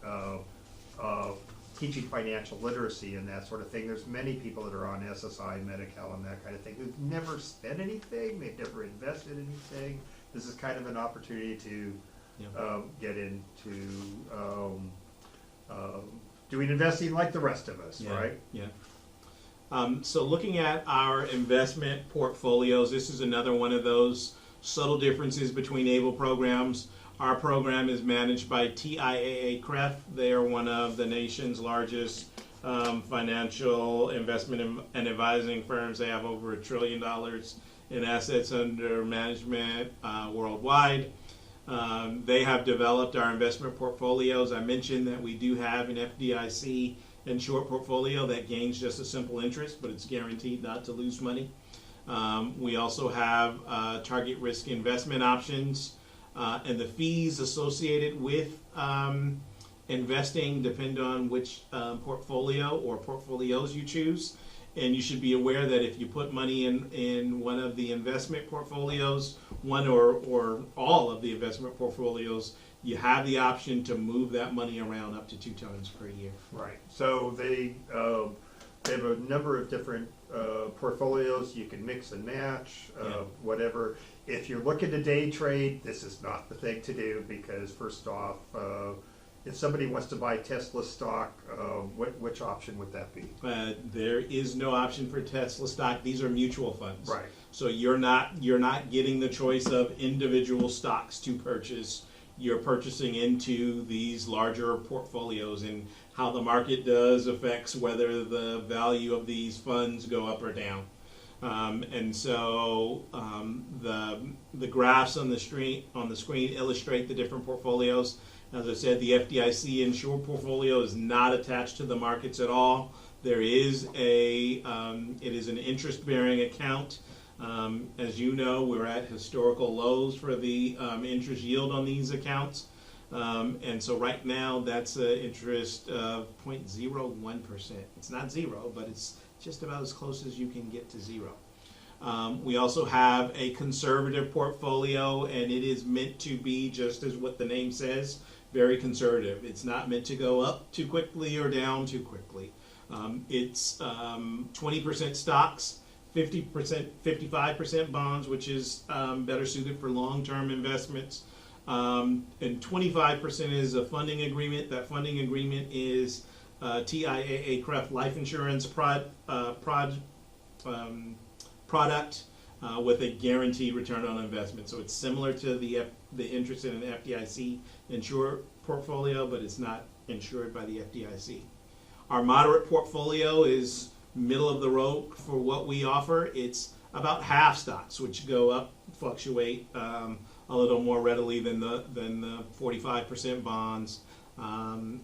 teaching financial literacy and that sort of thing. There's many people that are on SSI, Medi-Cal, and that kind of thing who've never spent anything, they've never invested anything. This is kind of an opportunity to get into doing investing like the rest of us, right? Yeah. So looking at our investment portfolios, this is another one of those subtle differences between ABLE programs. Our program is managed by TIAA-CREF. They are one of the nation's largest financial investment and advising firms. They have over $1 trillion in assets under management worldwide. They have developed our investment portfolios. I mentioned that we do have an FDIC insured portfolio that gains just a simple interest, but it's guaranteed not to lose money. We also have target risk investment options, and the fees associated with investing depend on which portfolio or portfolios you choose. And you should be aware that if you put money in one of the investment portfolios, one or all of the investment portfolios, you have the option to move that money around up to 2 times per year. Right. So they have a number of different portfolios. You can mix and match, whatever. If you're looking to day trade, this is not the thing to do because, first off, if somebody wants to buy Tesla stock, which option would that be? There is no option for Tesla stock. These are mutual funds. Right. So you're not getting the choice of individual stocks to purchase. You're purchasing into these larger portfolios, and how the market does affects whether the value of these funds go up or down. And so the graphs on the screen illustrate the different portfolios. As I said, the FDIC insured portfolio is not attached to the markets at all. There is it is an interest-bearing account. As you know, we're at historical lows for the interest yield on these accounts. And so right now, that's an interest of 0.01%. It's not zero, but it's just about as close as you can get to zero. We also have a conservative portfolio, and it is meant to be, just as what the name says, very conservative. It's not meant to go up too quickly or down too quickly. It's 20% stocks, 50%, 55% bonds, which is better suited for long-term investments, and 25% is a funding agreement. That funding agreement is TIAA CREF life insurance product with a guaranteed return on investment. So it's similar to the interest in an FDIC insured portfolio, but it's not insured by the FDIC. Our moderate portfolio is middle of the road for what we offer. It's about half stocks, which go up, fluctuate a little more readily than the 45% bonds, and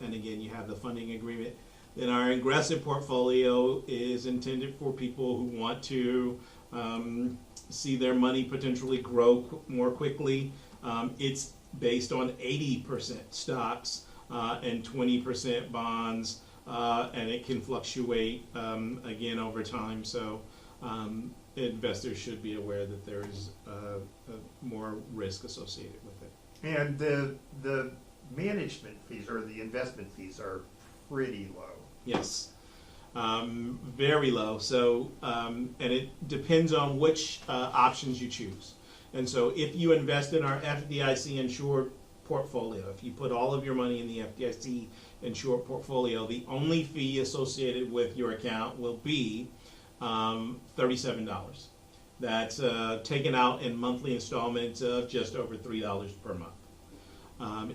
again, you have the funding agreement. Then our aggressive portfolio is intended for people who want to see their money potentially grow more quickly. It's based on 80% stocks and 20% bonds, and it can fluctuate again over time. So investors should be aware that there is more risk associated with it. And the management fees or the investment fees are pretty low. Yes, very low. So, and it depends on which options you choose. And so if you invest in our FDIC insured portfolio, if you put all of your money in the FDIC insured portfolio, the only fee associated with your account will be $37. That's taken out in monthly installments of just over $3 per month.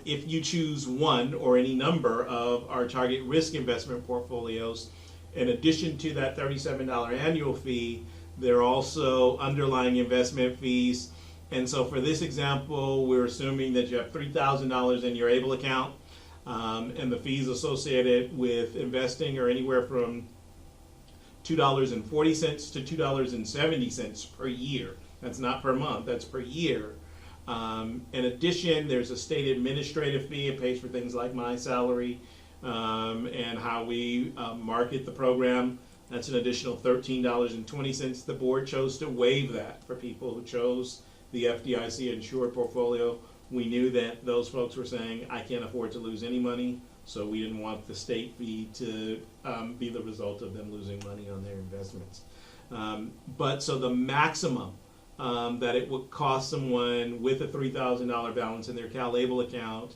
If you choose one or any number of our target risk investment portfolios, in addition to that $37 annual fee, there are also underlying investment fees. And so for this example, we're assuming that you have $3,000 in your ABLE account, and the fees associated with investing are anywhere from $2.40 to $2.70 per year. That's not per month, that's per year. In addition, there's a state administrative fee. It pays for things like my salary and how we market the program. That's an additional $13.20. The board chose to waive that for people who chose the FDIC insured portfolio. We knew that those folks were saying, I can't afford to lose any money, so we didn't want the state fee to be the result of them losing money on their investments. But so the maximum that it would cost someone with a $3,000 balance in their CalABLE account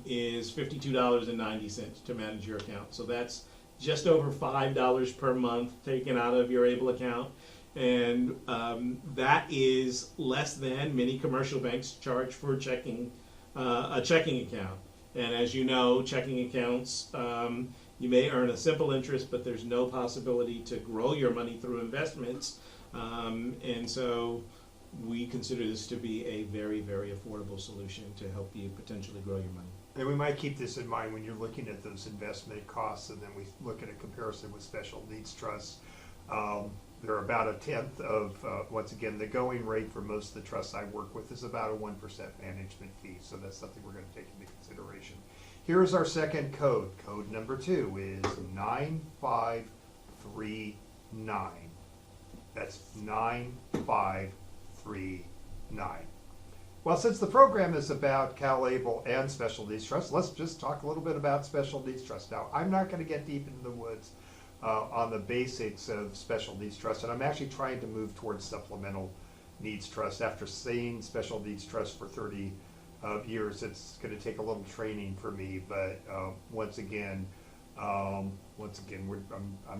is $52.90 to manage your account. So that's just over $5 per month taken out of your ABLE account. And that is less than many commercial banks charge for a checking account. And as you know, checking accounts, you may earn a simple interest, but there's no possibility to grow your money through investments. And so we consider this to be a very, very affordable solution to help you potentially grow your money. And we might keep this in mind when you're looking at those investment costs, and then we look at a comparison with special needs trusts. They're about a tenth of, once again, the going rate for most of the trusts I work with is about a 1% management fee, so that's something we're going to take into consideration. Here's our second code. Code number 2 is 9539. That's 9539. Well, since the program is about CalABLE and special needs trusts, let's just talk a little bit about special needs trusts. Now, I'm not going to get deep into the woods on the basics of special needs trusts, and I'm actually trying to move towards supplemental needs trusts. After seeing special needs trusts for 30 years, it's going to take a little training for me, but once again, I'm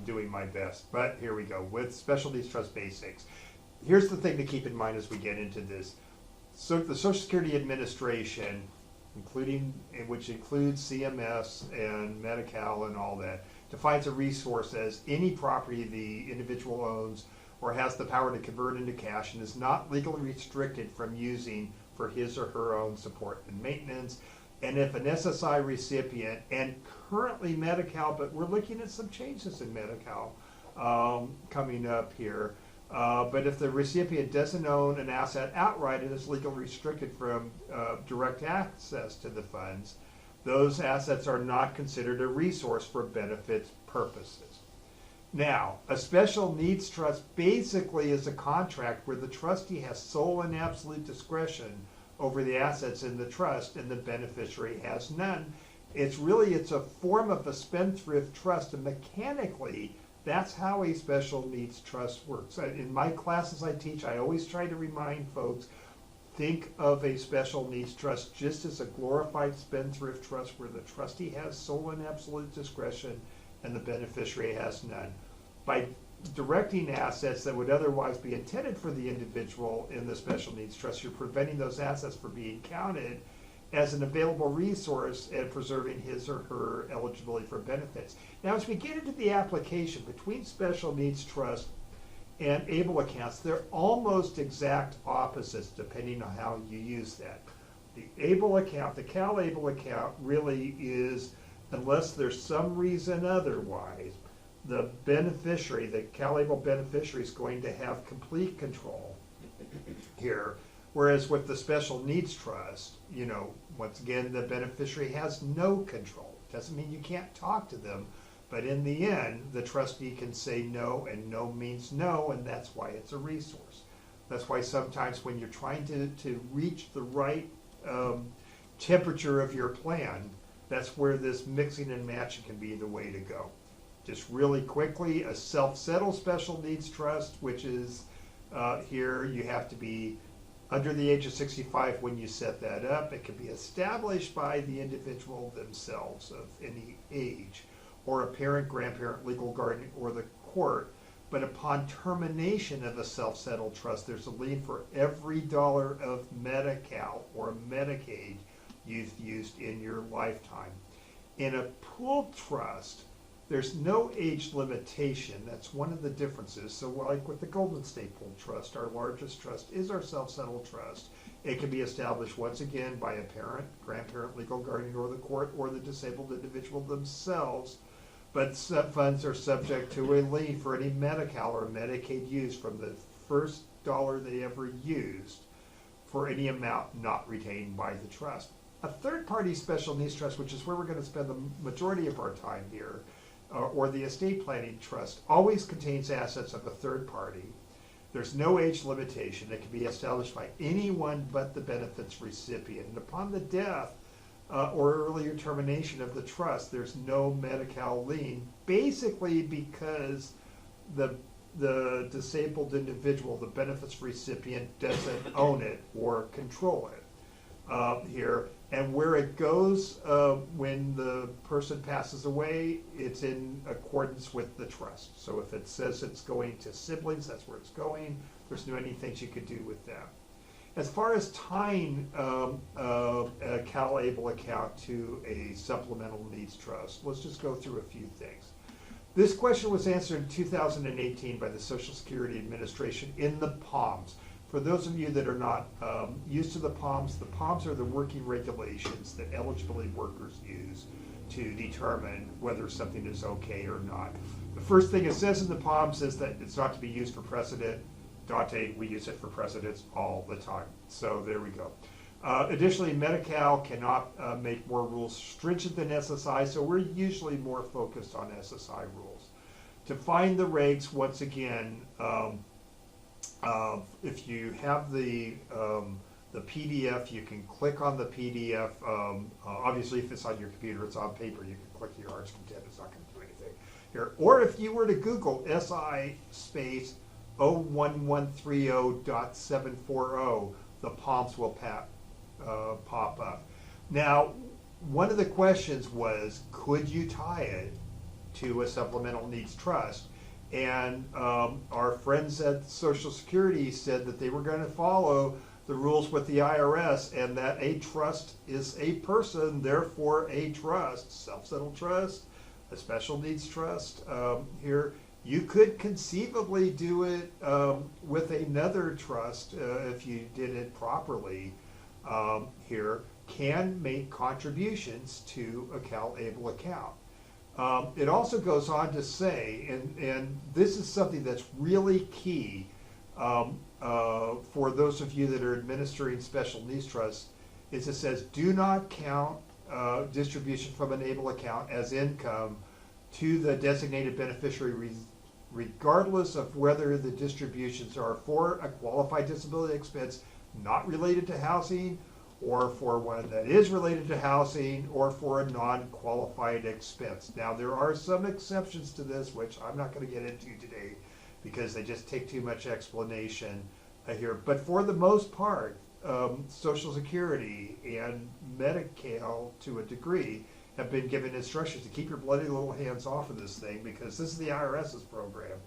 doing my best. But here we go with special needs trust basics. Here's the thing to keep in mind as we get into this. So the Social Security Administration, which includes CMS and Medi-Cal and all that, defines a resource as any property the individual owns or has the power to convert into cash and is not legally restricted from using for his or her own support and maintenance. And if an SSI recipient, and currently Medi-Cal, but we're looking at some changes in Medi-Cal coming up here, but if the recipient doesn't own an asset outright and is legally restricted from direct access to the funds, those assets are not considered a resource for benefits purposes. Now, a special needs trust basically is a contract where the trustee has sole and absolute discretion over the assets in the trust and the beneficiary has none. It's a form of a spendthrift trust, and mechanically, that's how a special needs trust works. In my classes I teach, I always try to remind folks, think of a special needs trust just as a glorified spendthrift trust where the trustee has sole and absolute discretion and the beneficiary has none. By directing assets that would otherwise be intended for the individual in the special needs trust, you're preventing those assets from being counted as an available resource and preserving his or her eligibility for benefits. Now, as we get into the application between special needs trust and ABLE accounts, they're almost exact opposites depending on how you use that. The ABLE account, the CalABLE account, really is, unless there's some reason otherwise, the beneficiary, the CalABLE beneficiary, is going to have complete control here. Whereas with the special needs trust, once again, the beneficiary has no control. Doesn't mean you can't talk to them, but in the end, the trustee can say no, and no means no, and that's why it's a resource. That's why sometimes when you're trying to reach the right temperature of your plan, that's where this mixing and matching can be the way to go. Just really quickly, a self-settled special needs trust, which is here you have to be under the age of 65 when you set that up. It can be established by the individual themselves of any age, or a parent, grandparent, legal guardian, or the court. But upon termination of a self-settled trust, there's a lien for every dollar of Medi-Cal or Medicaid you've used in your lifetime. In a pooled trust, there's no age limitation. That's one of the differences. So like with the Golden State Pooled Trust, our largest trust is our self-settled trust. It can be established once again by a parent, grandparent, legal guardian, or the court, or the disabled individual themselves. But funds are subject to a lien for any Medi-Cal or Medicaid use from the first dollar they ever used for any amount not retained by the trust. A third-party special needs trust, which is where we're going to spend the majority of our time here, or the estate planning trust, always contains assets of a third party. There's no age limitation. It can be established by anyone but the benefits recipient. And upon the death or earlier termination of the trust, there's no Medi-Cal lien, basically because the disabled individual, the benefits recipient, doesn't own it or control it here. And where it goes when the person passes away, it's in accordance with the trust. So if it says it's going to siblings, that's where it's going. There's no anything you could do with that. As far as tying a CalABLE account to a supplemental needs trust, let's just go through a few things. This question was answered in 2018 by the Social Security Administration in the Palms. for those of you that are not used to the PALMs are the working regulations that eligibility workers use to determine whether something is okay or not. The first thing it says in the PALMs is that it's not to be used for precedent. Dante, we use it for precedents all the time. So there we go. Additionally, Medi-Cal cannot make more rules stringent than SSI, so we're usually more focused on SSI rules. To find the regs, once again, if you have the PDF, you can click on the PDF. Obviously, if it's on your computer, it's on paper. You can click your arts content. It's not going to do anything here. Or if you were to Google SI space 01130.740, the PALMs will pop up. Now, one of the questions was, could you tie it to a supplemental needs trust? And our friends at Social Security said that they were going to follow the rules with the IRS, and that a trust is a person, therefore a trust, self-settled trust, a special needs trust. Here, you could conceivably do it with another trust if you did it properly. Here, can make contributions to a CalABLE account. It also goes on to say, and this is something that's really key for those of you that are administering special needs trusts, is it says, do not count distribution from an ABLE account as income to the designated beneficiary regardless of whether the distributions are for a qualified disability expense not related to housing, or for one that is related to housing, or for a non-qualified expense. Now, there are some exceptions to this, which I'm not going to get into today because they just take too much explanation here. But for the most part, Social Security and Medi-Cal, to a degree, have been given instructions to keep your bloody little hands off of this thing, because this is the IRS's program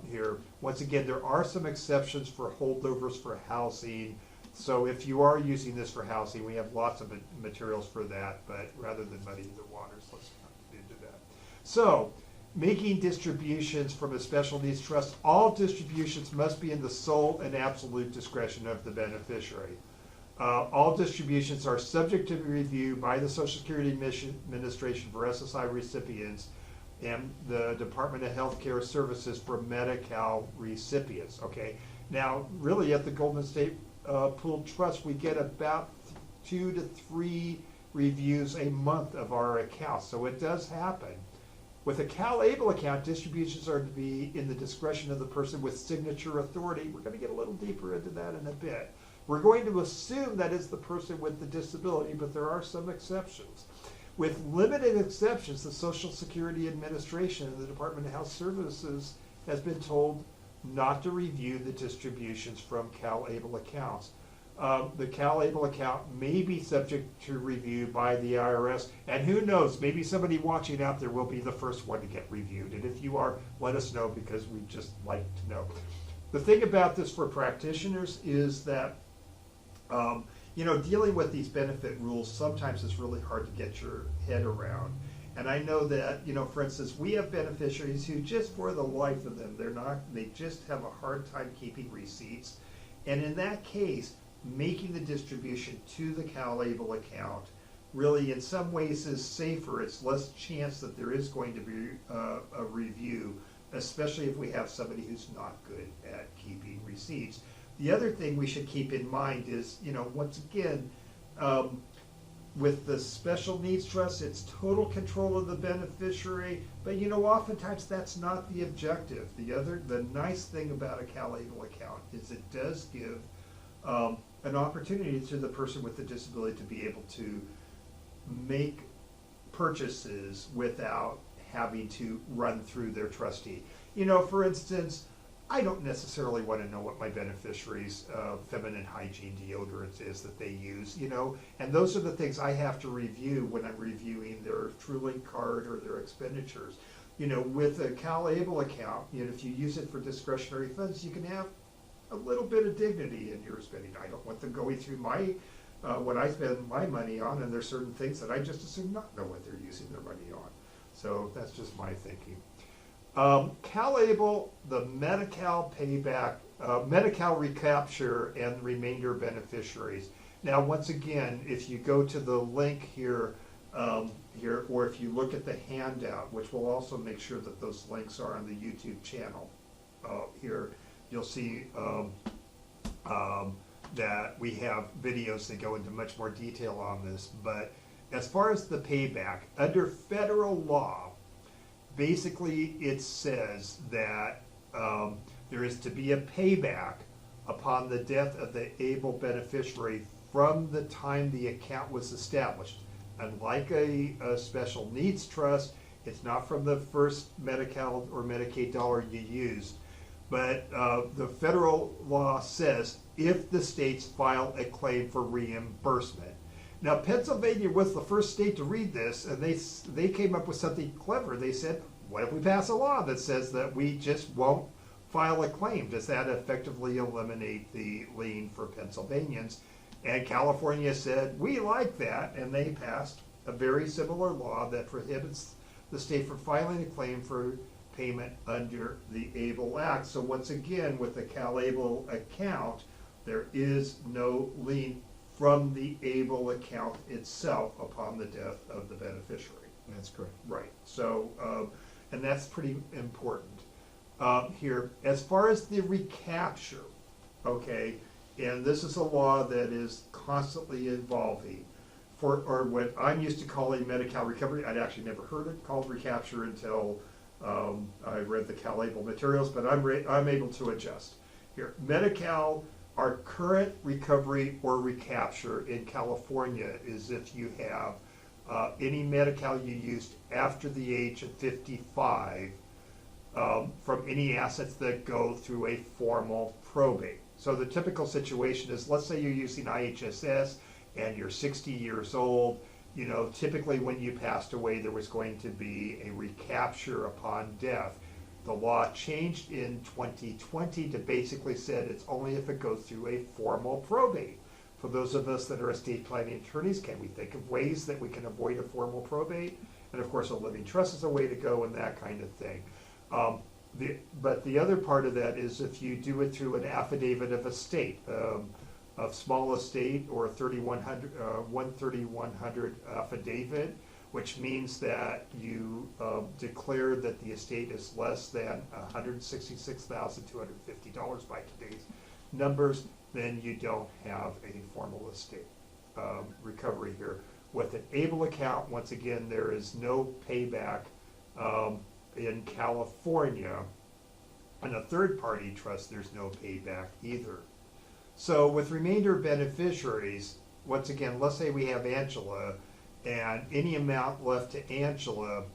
here. Once again, there are some exceptions for holdovers for housing. So if you are using this for housing, we have lots of materials for that, but rather than muddy the waters, let's not get into that. So, making distributions from a special needs trust, all distributions must be in the sole and absolute discretion of the beneficiary. All distributions are subject to review by the Social Security Administration for SSI recipients and the Department of Healthcare Services for Medi-Cal recipients. Okay, now really at the Golden State Pooled Trust, we get about 2 to 3 reviews a month of our accounts, so it does happen. With a CalABLE account, distributions are to be in the discretion of the person with signature authority. We're going to get a little deeper into that in a bit. We're going to assume that is the person with the disability, but there are some exceptions. With limited exceptions, the Social Security Administration and the Department of Health Services has been told not to review the distributions from CalABLE accounts. The CalABLE account may be subject to review by the IRS, and who knows, maybe somebody watching out there will be the first one to get reviewed. And if you are, let us know, because we just like to know. The thing about this for practitioners is that you know, dealing with these benefit rules sometimes is really hard to get your head around. And I know that, you know, for instance, we have beneficiaries who just for the life of them, they just have a hard time keeping receipts. And in that case, making the distribution to the CalABLE account really in some ways is safer. It's less chance that there is going to be a review, especially if we have somebody who's not good at keeping receipts. The other thing we should keep in mind is, you know, once again, with the special needs trust, it's total control of the beneficiary, but you know, oftentimes that's not the objective. The nice thing about a CalABLE account is it does give an opportunity to the person with the disability to be able to make purchases without having to run through their trustee. You know, for instance, I don't necessarily want to know what my beneficiary's feminine hygiene deodorant is that they use, you know, and those are the things I have to review when I'm reviewing their TrueLink card or their expenditures. You know, with a CalABLE account, you know, if you use it for discretionary funds, you can have a little bit of dignity in your spending. I don't want them going through my what I spend my money on, and there's certain things that I just assume not know what they're using their money on. So that's just my thinking. CalABLE, the Medi-Cal Payback, Medi-Cal Recapture, and Remainder Beneficiaries. Now, once again, if you go to the link here, or if you look at the handout, which will also make sure that those links are on the YouTube channel, here, you'll see that we have videos that go into much more detail on this. But as far as the payback, under federal law, basically it says that there is to be a payback upon the death of the able beneficiary from the time the account was established. Unlike a special needs trust, it's not from the first Medi-Cal or Medicaid dollar you used. But the federal law says if the states file a claim for reimbursement. Now, Pennsylvania was the first state to read this, and they came up with something clever. They said, what if we pass a law that says that we just won't file a claim? Does that effectively eliminate the lien for Pennsylvanians? And California said, we like that, and they passed a very similar law that prohibits the state from filing a claim for payment under the ABLE Act. So once again, with the CalABLE account, there is no lien from the ABLE account itself upon the death of the beneficiary. That's correct. Right. So, and that's pretty important here. As far as the recapture, okay, and this is a law that is constantly evolving. Or what I'm used to calling Medi-Cal recovery, I'd actually never heard it called recapture until I read the CalABLE materials, but I'm able to adjust. Here, Medi-Cal, our current recovery or recapture in California is if you have any Medi-Cal you used after the age of 55 from any assets that go through a formal probate. So the typical situation is, let's say you're using IHSS and you're 60 years old. You know, typically when you passed away, there was going to be a recapture upon death. The law changed in 2020 to basically said it's only if it goes through a formal probate. For those of us that are estate planning attorneys, can we think of ways that we can avoid a formal probate? And of course, a living trust is a way to go and that kind of thing. But the other part of that is if you do it through an affidavit of estate, of small estate or 13100 affidavit, which means that you declare that the estate is less than $166,250 by today's numbers, then you don't have a formal estate recovery here. With an ABLE account, once again, there is no payback in California. And a third-party trust, there's no payback either. So with remainder beneficiaries, once again, let's say we have Angela, and any amount left to Angela,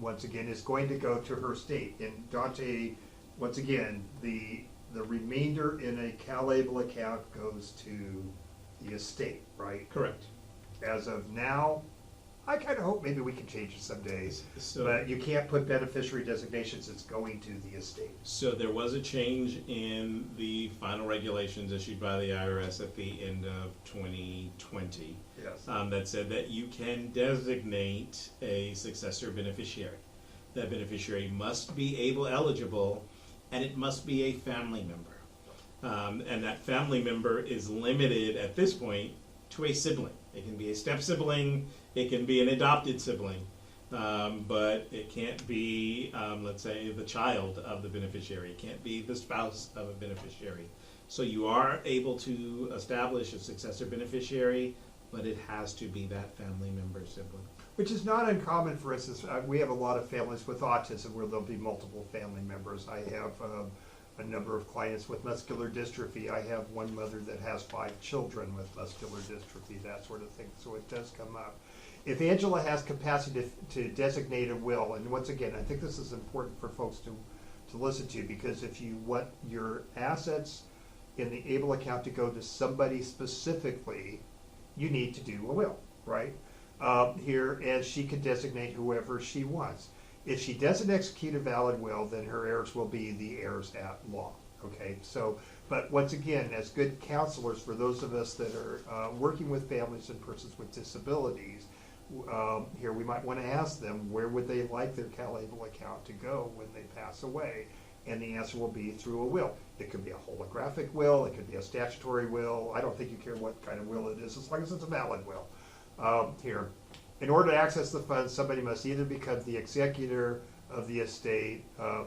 once again, is going to go to her estate. And Dante, once again, the remainder in a CalABLE account goes to the estate, right? Correct. As of now, I kind of hope maybe we can change it some days, but you can't put beneficiary designations, it's going to the estate. So there was a change in the final regulations issued by the IRS at the end of 2020. Yes. That said that you can designate a successor beneficiary. That beneficiary must be ABLE eligible, and it must be a family member. And that family member is limited at this point to a sibling. It can be a step sibling, it can be an adopted sibling, but it can't be, let's say, the child of the beneficiary. It can't be the spouse of a beneficiary. So you are able to establish a successor beneficiary, but it has to be that family member sibling. Which is not uncommon. For instance, we have a lot of families with autism where there'll be multiple family members. I have a number of clients with muscular dystrophy. I have one mother that has 5 children with muscular dystrophy, that sort of thing. So it does come up. If Angela has capacity to designate a will, and once again, I think this is important for folks to listen to, because if you want your assets in the ABLE account to go to somebody specifically, you need to do a will, right? Here, as she can designate whoever she wants. If she doesn't execute a valid will, then her heirs will be the heirs at law, okay? So, but once again, as good counselors, for those of us that are working with families and persons with disabilities, here we might want to ask them, where would they like their CalABLE account to go when they pass away? And the answer will be through a will. It could be a holographic will, it could be a statutory will. I don't think you care what kind of will it is, as long as it's a valid will. Here, in order to access the funds, somebody must either become the executor of the estate,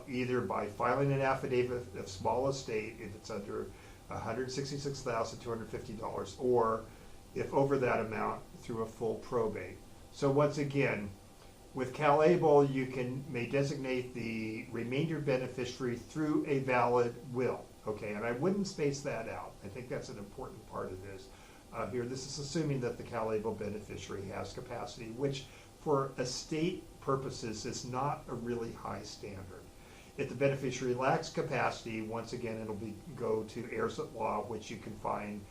either by filing an affidavit of small estate if it's under $166,250, or if over that amount, through a full probate. So once again, with CalABLE, you may designate the remainder beneficiary through a valid will. Okay, and I wouldn't space that out. I think that's an important part of this. Here, this is assuming that the CalABLE beneficiary has capacity, which for estate purposes is not a really high standard. If the beneficiary lacks capacity, once again, it'll go to heirs at law, which you can find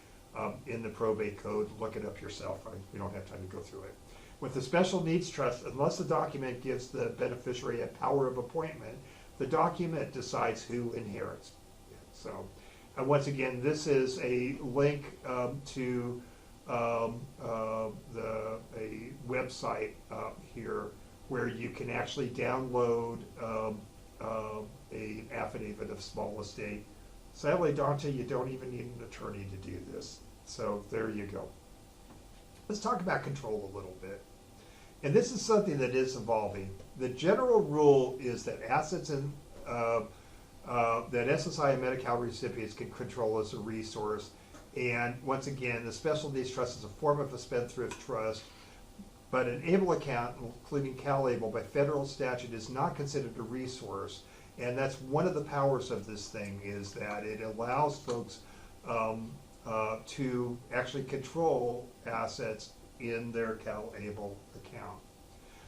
in the probate code. Look it up yourself. We don't have time to go through it. With the special needs trust, unless the document gives the beneficiary a power of appointment, the document decides who inherits. So, and once again, this is a link to a website here where you can actually download an affidavit of small estate. Sadly, Dante, you don't even need an attorney to do this. So there you go. Let's talk about control a little bit. And this is something that is evolving. The general rule is that assets that SSI and Medi-Cal recipients can control as a resource. And once again, the special needs trust is a form of a spendthrift trust, but an ABLE account, including CalABLE, by federal statute is not considered a resource. And that's one of the powers of this thing, is that it allows folks to actually control assets in their CalABLE account.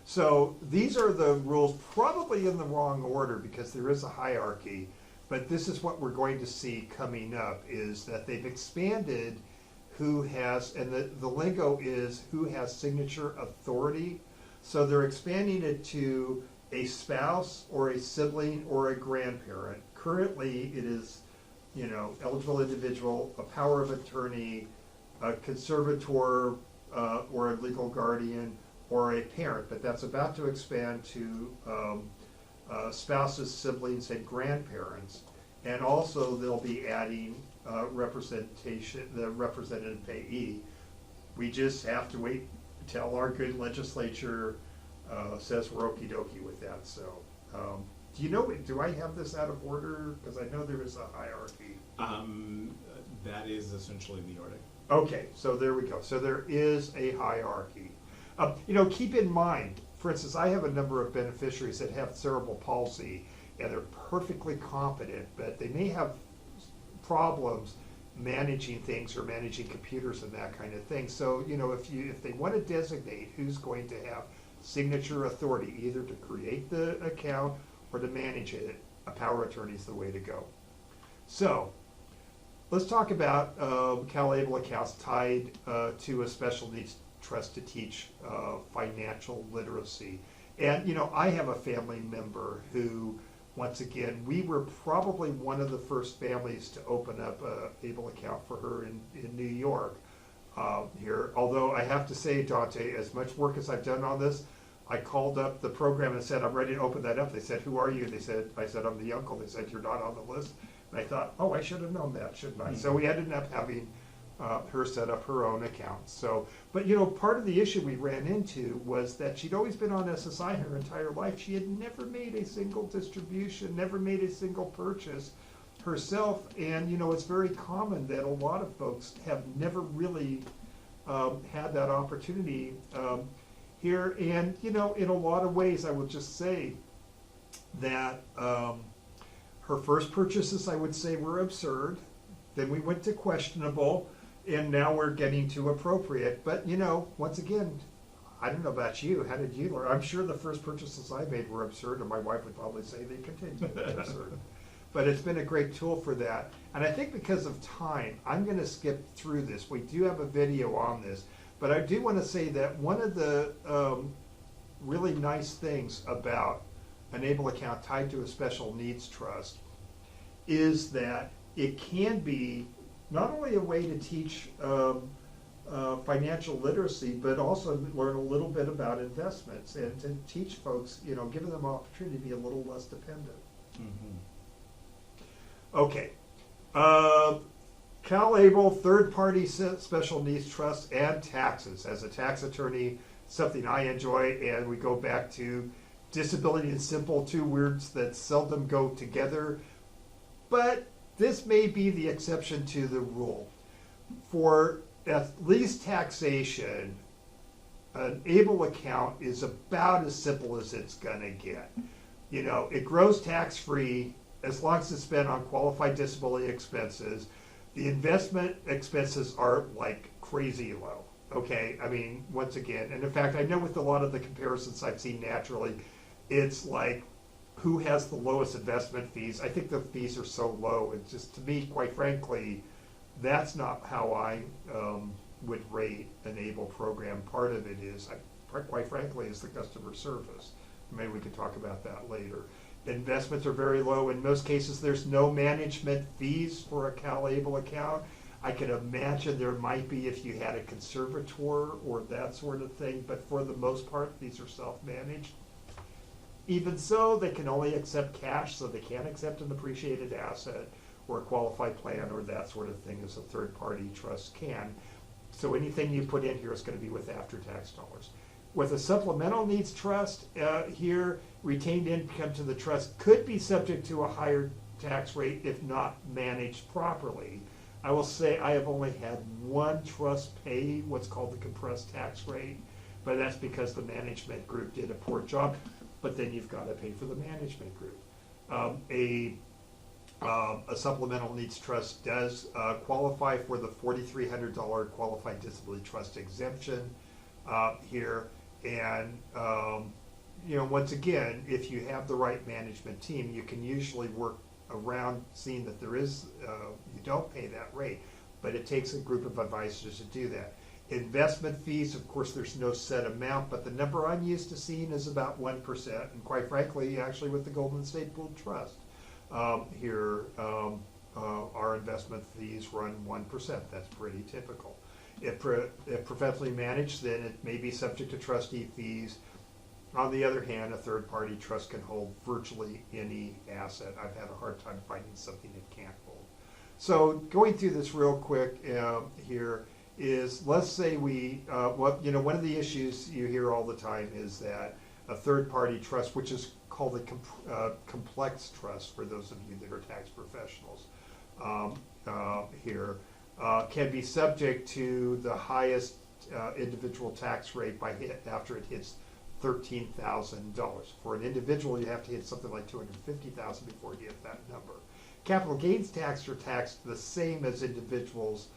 So these are the rules, probably in the wrong order because there is a hierarchy, but this is what we're going to see coming up, is that they've expanded who has, and the lingo is who has signature authority. So they're expanding it to a spouse or a sibling or a grandparent. Currently it is, eligible individual, a power of attorney, a conservator, or a legal guardian, or a parent, but that's about to expand to spouses, siblings, and grandparents. And also they'll be adding representation, the representative payee. We just have to wait until our good legislature says we're okie dokie with that. So, do I have this out of order? Because I know there is a hierarchy. That is essentially the order. Okay, so there we go. So there is a hierarchy. Keep in mind, for instance, I have a number of beneficiaries that have cerebral palsy, and they're perfectly competent, but they may have problems managing things or managing computers and that kind of thing. So, if they want to designate who's going to have signature authority, either to create the account or to manage it, a power of attorney is the way to go. So, let's talk about CalABLE accounts tied to a special needs trust to teach financial literacy. And, I have a family member who, once again, we were probably one of the first families to open up a ABLE account for her in New York here. Although I have to say, Dante, as much work as I've done on this, I called up the program and said, I'm ready to open that up. They said, who are you? I said, I'm the uncle. They said, you're not on the list. And I thought, oh, I should have known that, shouldn't I? So we ended up having her set up her own account. So, but part of the issue we ran into was that she'd always been on SSI her entire life. She had never made a single distribution, never made a single purchase herself. And, it's very common that a lot of folks have never really had that opportunity here. And, in a lot of ways, I would just say that her first purchases, I would say, were absurd. Then we went to questionable, and now we're getting to appropriate. But, once again, I don't know about you. How did you learn? I'm sure the first purchases I made were absurd, and my wife would probably say they continue to be absurd. But it's been a great tool for that. And I think because of time, I'm going to skip through this. We do have a video on this. But I do want to say that one of the really nice things about an ABLE account tied to a special needs trust is that it can be not only a way to teach financial literacy, but also learn a little bit about investments and to teach folks, you know, giving them an opportunity to be a little less dependent. Okay. CalABLE, third-party special needs trust, and taxes. As a tax attorney, something I enjoy, and we go back to disability and simple, two words that seldom go together, but this may be the exception to the rule. For at least taxation, an ABLE account is about as simple as it's gonna get. You know, it grows tax-free as long as it's spent on qualified disability expenses. The investment expenses are like crazy low, okay? I mean, once again, and in fact, I know with a lot of the comparisons I've seen naturally, it's like, who has the lowest investment fees? I think the fees are so low, it's just, to me, quite frankly, that's not how I would rate an ABLE program. Part of it is, quite frankly, is the customer service. Maybe we could talk about that later. Investments are very low. In most cases, there's no management fees for a CalABLE account. I can imagine there might be if you had a conservator or that sort of thing, but for the most part, these are self-managed. Even so, they can only accept cash, so they can't accept an appreciated asset or a qualified plan or that sort of thing as a third-party trust can. So anything you put in here is going to be with after-tax dollars. With a supplemental needs trust here, retained income to the trust could be subject to a higher tax rate if not managed properly. I will say I have only had one trust pay what's called the compressed tax rate, but that's because the management group did a poor job, but then you've got to pay for the management group. A supplemental needs trust does qualify for the $4,300 qualified disability trust exemption here. And, you know, once again, if you have the right management team, you can usually work around seeing that there is, you don't pay that rate, but it takes a group of advisors to do that. Investment fees, of course, there's no set amount, but the number I'm used to seeing is about 1%. And quite frankly, actually with the Golden State Pooled Trust here, our investment fees run 1%. That's pretty typical. If professionally managed, then it may be subject to trustee fees. On the other hand, a third-party trust can hold virtually any asset. I've had a hard time finding something it can't hold. So going through this real quick here is, let's say we, well, you know, one of the issues you hear all the time is that a third-party trust, which is called a complex trust for those of you that are tax professionals here, can be subject to the highest individual tax rate after it hits $13,000. For an individual, you have to hit something like $250,000 before you hit that number. Capital gains tax are taxed the same as individuals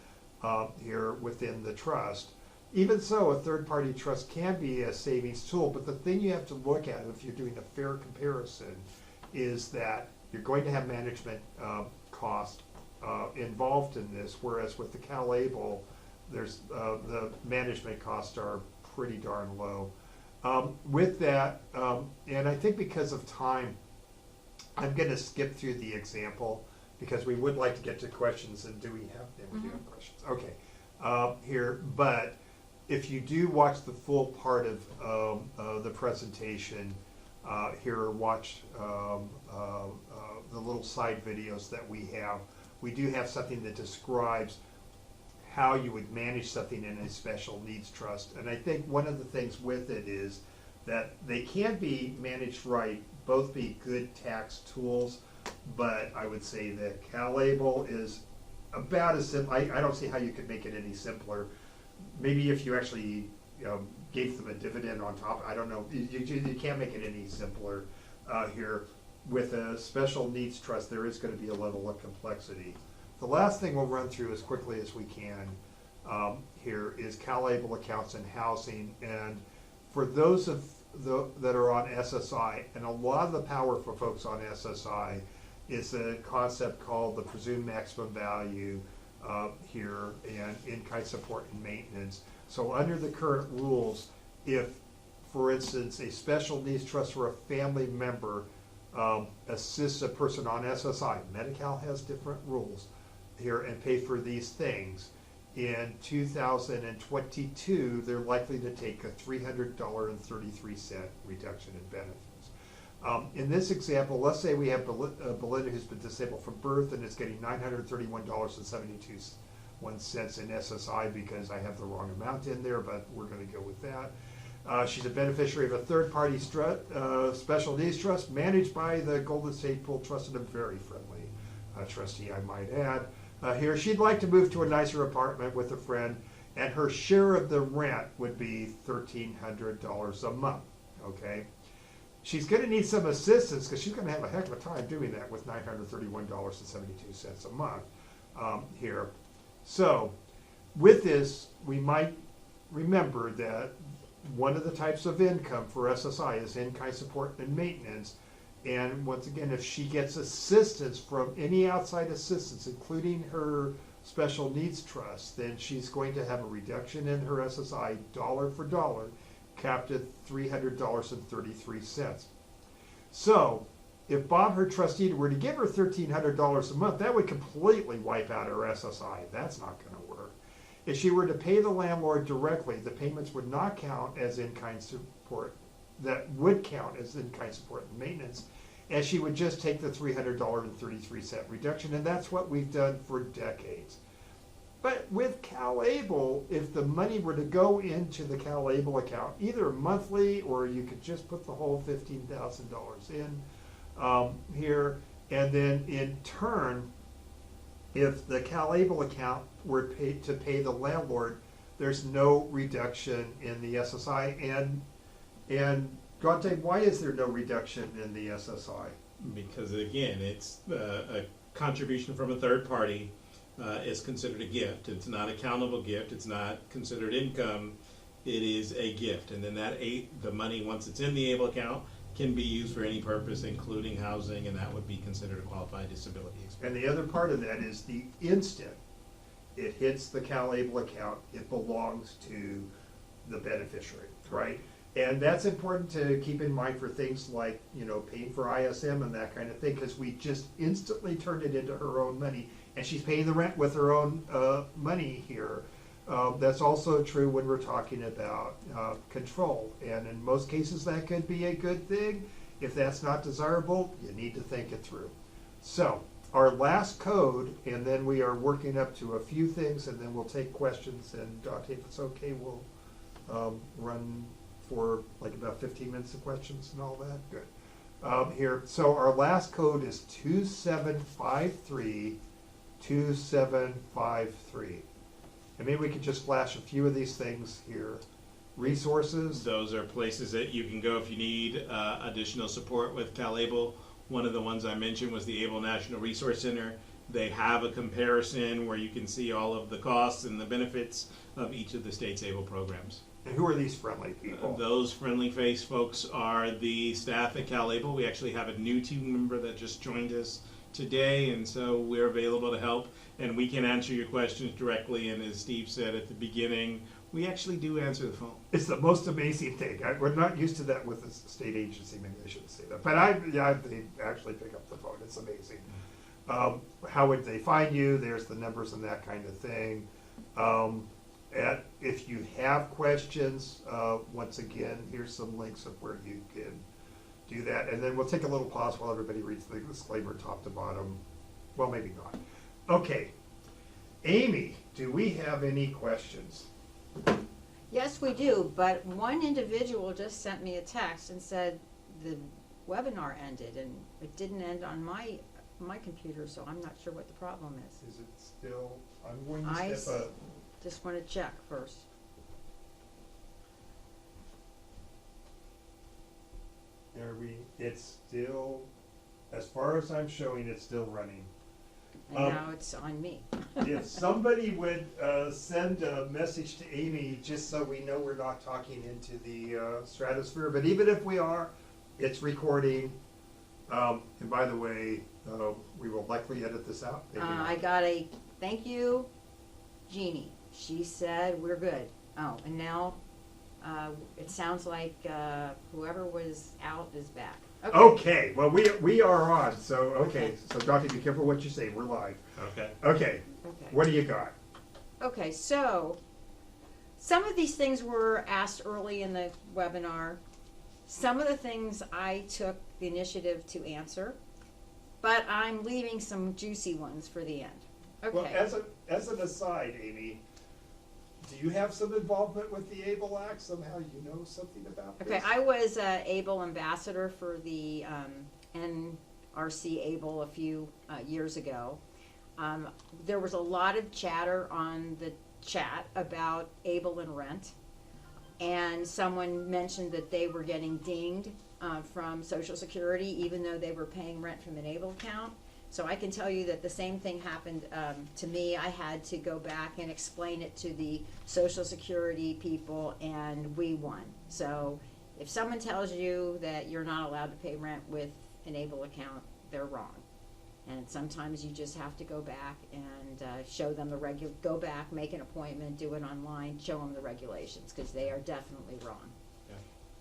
here within the trust. Even so, a third-party trust can be a savings tool, but the thing you have to look at if you're doing a fair comparison is that you're going to have management cost involved in this, whereas with the CalABLE, there's the management costs are pretty darn low. With that, and I think because of time, I'm going to skip through the example because we would like to get to questions. And do we have them? Do you have questions? Okay, here, but if you do watch the full part of the presentation here, or watch the little side videos that we have, we do have something that describes how you would manage something in a special needs trust. And I think one of the things with it is that they can be managed right, both be good tax tools, but I would say that CalABLE is about as simple. I don't see how you could make it any simpler. Maybe if you actually gave them a dividend on top, I don't know. You can't make it any simpler here. With a special needs trust, there is going to be a level of complexity. The last thing we'll run through as quickly as we can here is CalABLE accounts and housing. And for those of that are on SSI, and a lot of the power for folks on SSI is a concept called the presumed maximum value here, and in-kind support and maintenance. So under the current rules, if, for instance, a special needs trust or a family member assists a person on SSI, Medi-Cal has different rules here, and pay for these things, in 2022, they're likely to take a $300.33 reduction in benefits. In this example, let's say we have Belinda who's been disabled from birth and is getting $931.72 in SSI because I have the wrong amount in there, but we're going to go with that. She's a beneficiary of a third-party special needs trust managed by the Golden State Pool Trust, and a very friendly trustee, I might add. Here, she'd like to move to a nicer apartment with a friend, and her share of the rent would be $1,300 a month, okay? She's going to need some assistance because she's going to have a heck of a time doing that with $931.72 a month here. So, with this, we might remember that one of the types of income for SSI is in-kind support and maintenance. And once again, if she gets assistance from any outside assistance, including her special needs trust, then she's going to have a reduction in her SSI dollar for dollar, capped at $300.33. So, if Bob, her trustee, were to give her $1,300 a month, that would completely wipe out her SSI. That's not going to work. If she were to pay the landlord directly, the payments would not count as in-kind support. That would count as in-kind support and maintenance, and she would just take the $300.33 reduction, and that's what we've done for decades. But with CalABLE, if the money were to go into the CalABLE account, either monthly or you could just put the whole $15,000 in here, and then in turn, if the CalABLE account were paid to pay the landlord, there's no reduction in the SSI. And Dante, why is there no reduction in the SSI? Because again, it's a contribution from a third party is considered a gift. It's not a countable gift. It's not considered income. It is a gift, and then the money, once it's in the ABLE account, can be used for any purpose, including housing, and that would be considered a qualified disability expense. And the other part of that is the instant it hits the CalABLE account, it belongs to the beneficiary, right? And that's important to keep in mind for things like, paying for ISM and that kind of thing, because we just instantly turned it into her own money, and she's paying the rent with her own money here. That's also true when we're talking about control, and in most cases that could be a good thing. If that's not desirable, you need to think it through. So, our last code, and then we are working up to a few things, and then we'll take questions, and Dante, if it's okay, we'll run for like about 15 minutes of questions and all that. Good. Here, so our last code is 27532753. And maybe we could just flash a few of these things here. Resources. Those are places that you can go if you need additional support with CalABLE. One of the ones I mentioned was the ABLE National Resource Center. They have a comparison where you can see all of the costs and the benefits of each of the state's ABLE programs. And who are these friendly people? Those friendly face folks are the staff at CalABLE. We actually have a new team member that just joined us today, and so we're available to help, and we can answer your questions directly. And as Steve said at the beginning, we actually do answer the phone. It's the most amazing thing. We're not used to that with the state agency. Maybe I shouldn't say that, but they actually pick up the phone. It's amazing. How would they find you? There's the numbers and that kind of thing. If you have questions, once again, here's some links of where you can do that. And then we'll take a little pause while everybody reads the disclaimer top to bottom. Well, maybe not. Okay. Amy, do we have any questions? Yes, we do, but one individual just sent me a text and said the webinar ended, and it didn't end on my computer, so I'm not sure what the problem is. Is it still? I'm going to step up. Just want to check first. It's still, as far as I'm showing, it's still running. And now it's on me. If somebody would send a message to Amy, just so we know we're not talking into the stratosphere, but even if we are, it's recording. And by the way, we will likely edit this out. I got a thank you, Jeannie. She said we're good. Oh, and now it sounds like whoever was out is back. Okay. Well, we are on. So okay. So Dr. be careful what you say. We're live. Okay. Okay. What do you got? Okay, so some of these things were asked early in the webinar. Some of the things I took the initiative to answer, but I'm leaving some juicy ones for the end. Okay. Well, as an aside, Amy, do you have some involvement with the ABLE Act? Somehow you know something about this? Okay, I was ABLE ambassador for the NRC ABLE a few years ago. There was a lot of chatter on the chat about ABLE and rent, and someone mentioned that they were getting dinged from Social Security even though they were paying rent from an ABLE account. So I can tell you that the same thing happened to me. I had to go back and explain it to the Social Security people, and we won. So if someone tells you that you're not allowed to pay rent with an ABLE account, they're wrong. And sometimes you just have to go back and show them go back, make an appointment, do it online, show them the regulations, because they are definitely wrong.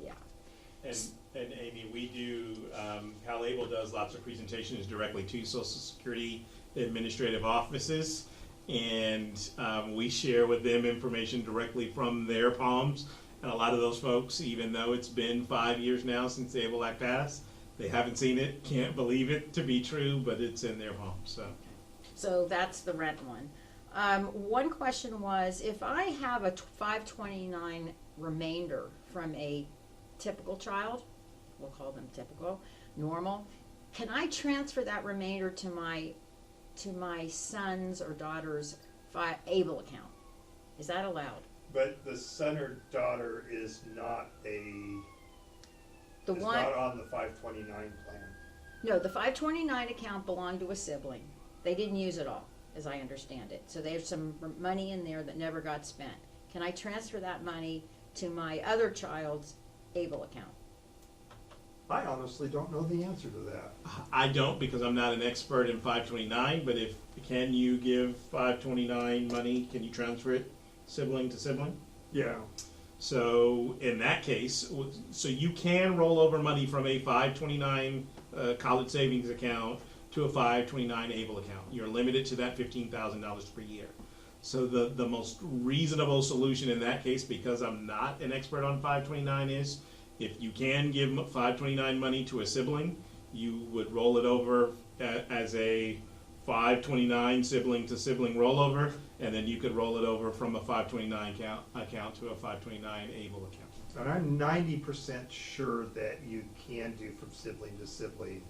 Yeah. And Amy, we do, CalABLE does lots of presentations directly to Social Security administrative offices, and we share with them information directly from their palms. And a lot of those folks, even though it's been 5 years now since the ABLE Act passed, they haven't seen it, can't believe it to be true, but it's in their palms. So that's the rent one. One question was, if I have a 529 remainder from a typical child, we'll call them typical, normal, can I transfer that remainder to my son's or daughter's ABLE account? Is that allowed? But the son or daughter is not Not on the 529 plan. No, the 529 account belonged to a sibling. They didn't use it all, as I understand it. So there's some money in there that never got spent. Can I transfer that money to my other child's ABLE account? I honestly don't know the answer to that. I don't, because I'm not an expert in 529, but can you give 529 money, can you transfer it sibling to sibling? Yeah. So in that case, so you can roll over money from a 529 college savings account to a 529 ABLE account. You're limited to that $15,000 per year. So the most reasonable solution in that case, because I'm not an expert on 529, is if you can give 529 money to a sibling, you would roll it over as a 529 sibling to sibling rollover, and then you could roll it over from a 529 account to a 529 ABLE account. And I'm 90% sure that you can do from sibling to sibling.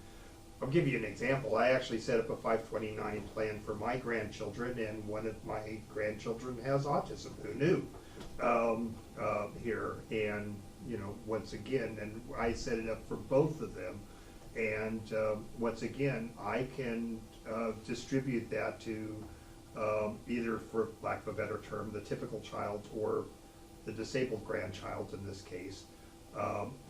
I'll give you an example. I actually set up a 529 plan for my grandchildren, and one of my grandchildren has autism. Who knew? Here, and once again, and I set it up for both of them, and once again, I can distribute that to either, for lack of a better term, the typical child or the disabled grandchild in this case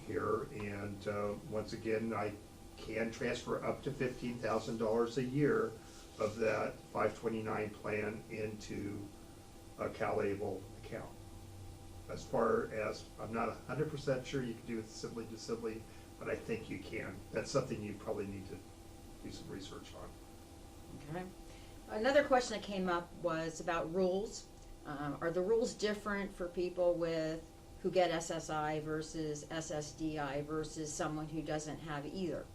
here, and once again, I can transfer up to $15,000 a year of that 529 plan into a CalABLE account. As far as, I'm not 100% sure you can do it sibling to sibling, but I think you can. That's something you probably need to do some research on. Okay. Another question that came up was about rules. Are the rules different for people who get SSI versus SSDI versus someone who doesn't have either?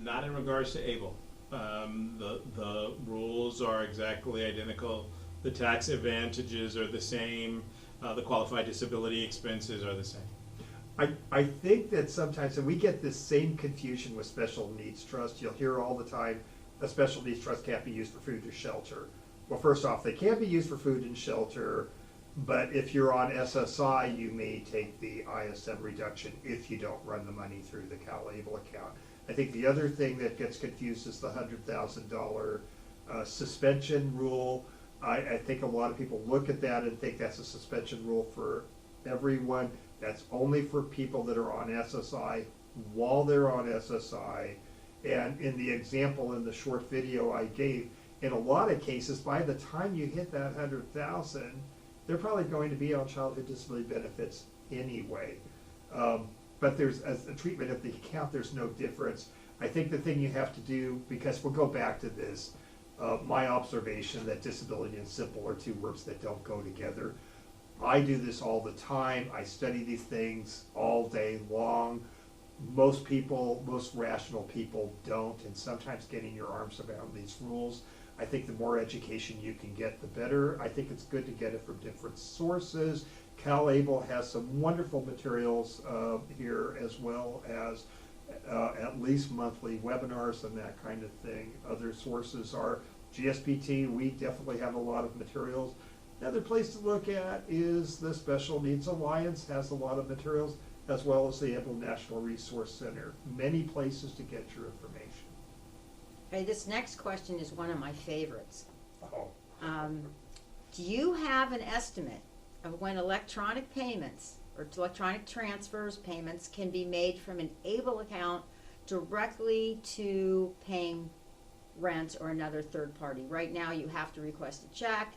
Not in regards to ABLE. The rules are exactly identical. The tax advantages are the same. The qualified disability expenses are the same. I think that sometimes, and we get this same confusion with special needs trust. You'll hear all the time, a special needs trust can't be used for food or shelter. Well, first off, they can be used for food and shelter, but if you're on SSI, you may take the ISM reduction if you don't run the money through the CalABLE account. I think the other thing that gets confused is the $100,000 suspension rule. I think a lot of people look at that and think that's a suspension rule for everyone. That's only for people that are on SSI while they're on SSI. And in the example in the short video I gave, in a lot of cases, by the time you hit that 100,000, they're probably going to be on childhood disability benefits anyway. But there's a treatment of the account, there's no difference. I think the thing you have to do, because we'll go back to this, my observation that disability and simple are two words that don't go together. I do this all the time. I study these things all day long. Most people, most rational people don't, and sometimes getting your arms around these rules, I think the more education you can get, the better. I think it's good to get it from different sources. CalABLE has some wonderful materials here, as well as at least monthly webinars and that kind of thing. Other sources are GSPT. We definitely have a lot of materials. Another place to look at is the Special Needs Alliance, has a lot of materials, as well as the ABLE National Resource Center. Many places to get your information. Okay, this next question is one of my favorites. Oh. Do you have an estimate of when electronic payments or electronic transfers payments can be made from an ABLE account directly to paying rent or another third party? Right now you have to request a check.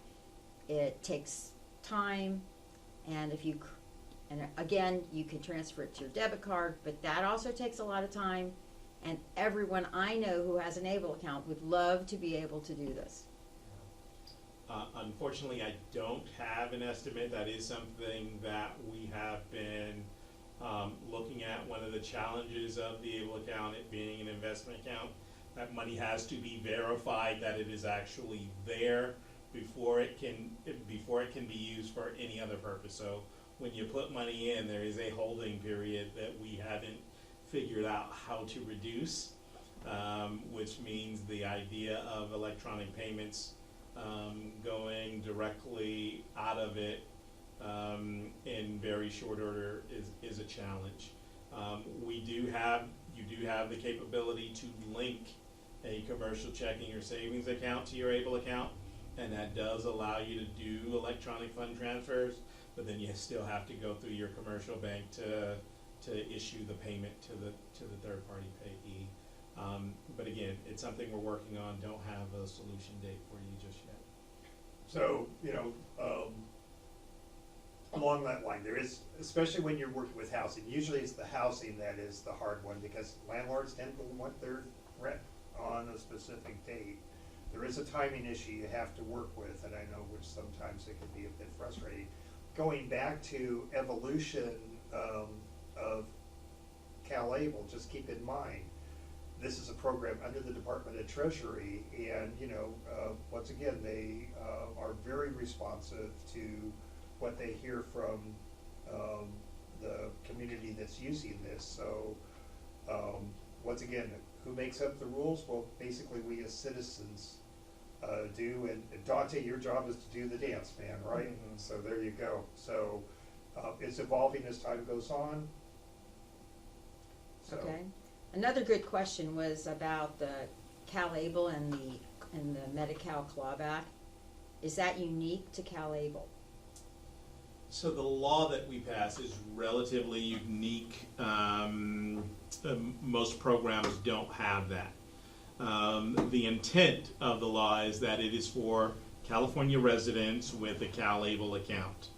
It takes time, and again, you can transfer it to your debit card, but that also takes a lot of time, and everyone I know who has an ABLE account would love to be able to do this. Unfortunately, I don't have an estimate. That is something that we have been looking at. One of the challenges of the ABLE account, it being an investment account, that money has to be verified that it is actually there before it can be used for any other purpose. So when you put money in, there is a holding period that we haven't figured out how to reduce, which means the idea of electronic payments going directly out of it in very short order is a challenge. You do have the capability to link a commercial checking or savings account to your ABLE account, and that does allow you to do electronic fund transfers, but then you still have to go through your commercial bank to issue the payment to the third party payee. But again, it's something we're working on. Don't have a solution date for you just yet. So, along that line, there is, especially when you're working with housing, usually it's the housing that is the hard one, because landlords tend to want their rent on a specific date. There is a timing issue you have to work with, and I know which sometimes it can be a bit frustrating. Going back to evolution of CalABLE, just keep in mind, this is a program under the Department of Treasury, and once again, they are very responsive to what they hear from the community that's using this. So once again, who makes up the rules? Well, basically we as citizens do, and Dante, your job is to do the dance, man, right? Mm-hmm. So there you go. So it's evolving as time goes on. So. Okay. Another good question was about the CalABLE and the Medi-Cal clawback. Is that unique to CalABLE? So the law that we pass is relatively unique. Most programs don't have that. The intent of the law is that it is for California residents with a CalABLE account.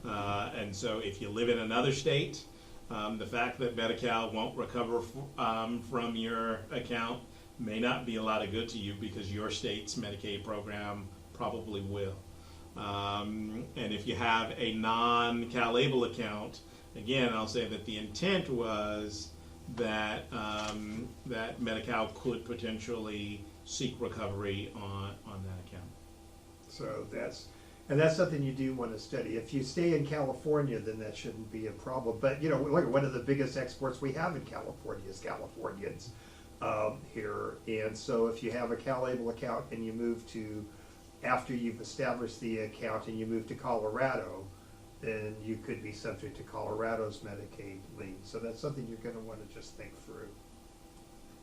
And so if you live in another state, the fact that Medi-Cal won't recover from your account may not be a lot of good to you, because your state's Medicaid program probably will. And if you have a non-CalABLE account, again, I'll say that the intent was that that Medi-Cal could potentially seek recovery on that account. So that's something you do want to study. If you stay in California, then that shouldn't be a problem. But look, one of the biggest exports we have in California is Californians here. And so if you have a CalABLE account and you move to, after you've established the account and you move to Colorado, then you could be subject to Colorado's Medicaid lien. So that's something you're going to want to just think through.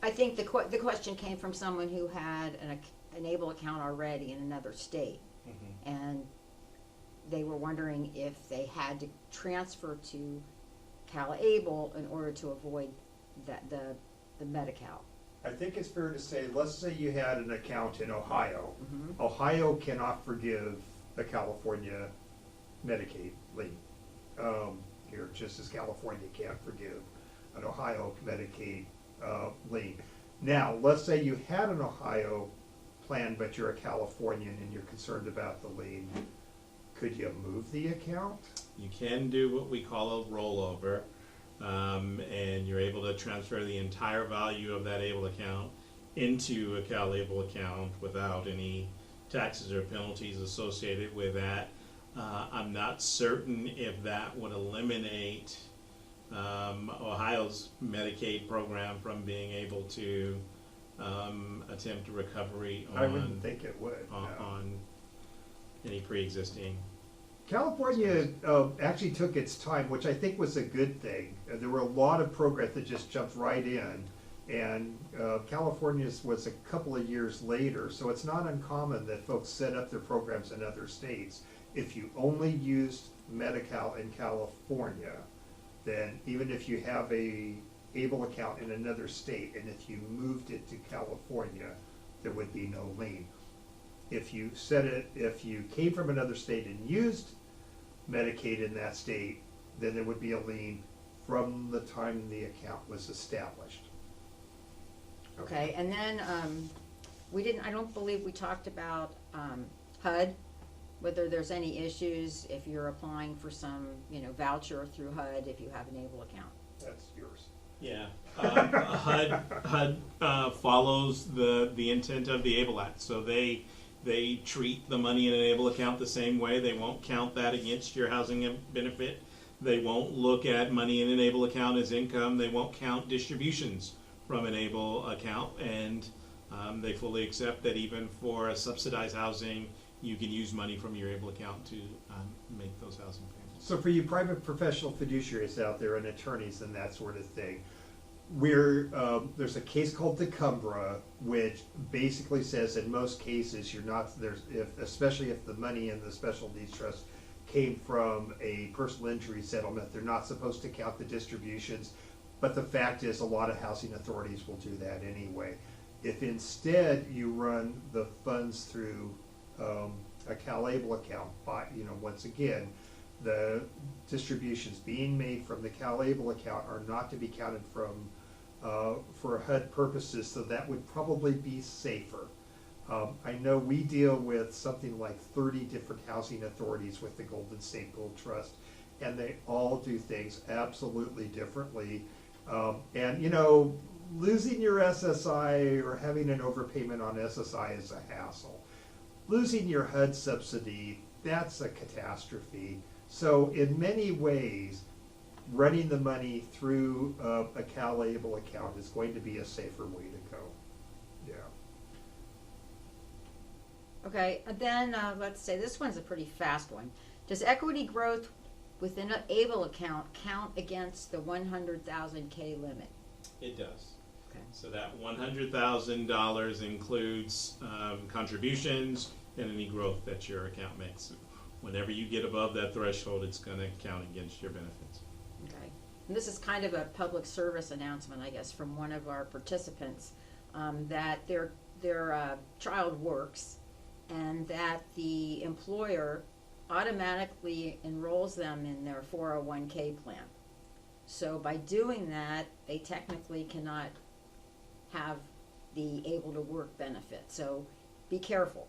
I think the question came from someone who had an ABLE account already in another state. Mm-hmm. And they were wondering if they had to transfer to CalABLE in order to avoid the Medi-Cal. I think it's fair to say, let's say you had an account in Ohio. Mm-hmm. Ohio cannot forgive a California Medicaid lien here, just as California can't forgive an Ohio Medicaid lien. Now, let's say you had an Ohio plan, but you're a Californian and you're concerned about the lien, could you move the account? You can do what we call a rollover, and you're able to transfer the entire value of that ABLE account into a CalABLE account without any taxes or penalties associated with that. I'm not certain if that would eliminate Ohio's Medicaid program from being able to attempt recovery I wouldn't think it would. No. on any pre-existing. California actually took its time, which I think was a good thing. There were a lot of programs that just jumped right in, and California's was a couple of years later, so it's not uncommon that folks set up their programs in other states. If you only used Medi-Cal in California, then even if you have a ABLE account in another state, and if you moved it to California, there would be no lien. If you came from another state and used Medicaid in that state, then there would be a lien from the time the account was established. Okay, and then, I don't believe we talked about, HUD, whether there's any issues if you're applying for some, voucher through HUD if you have an ABLE account. That's yours. Yeah, HUD follows the intent of the ABLE Act, so they treat the money in an ABLE account the same way. They won't count that against your housing benefit. They won't look at money in an ABLE account as income. They won't count distributions from an ABLE account, and they fully accept that even for a subsidized housing, you can use money from your ABLE account to make those housing payments. So for you private professional fiduciaries out there and attorneys and that sort of thing, there's a case called Decumbra, which basically says in most cases especially if the money in the special needs trust came from a personal injury settlement, they're not supposed to count the distributions. But the fact is, a lot of housing authorities will do that anyway. If instead you run the funds through a CalABLE account, once again, the distributions being made from the CalABLE account are not to be counted from for HUD purposes, so that would probably be safer. I know we deal with something like 30 different housing authorities with the Golden State Gold Trust, and they all do things absolutely differently. And losing your SSI or having an overpayment on SSI is a hassle. Losing your HUD subsidy, that's a catastrophe. So in many ways, running the money through a CalABLE account is going to be a safer way to go. Yeah. Okay, and then let's say this one's a pretty fast one. Does equity growth within an ABLE account count against the 100,000 K limit? It does. Okay. So that $100,000 includes contributions and any growth that your account makes. Whenever you get above that threshold, it's going to count against your benefits. Okay. And this is kind of a public service announcement, I guess, from one of our participants, that their child works, and that the employer automatically enrolls them in their 401k plan. So by doing that, they technically cannot have the able to work benefit. So be careful.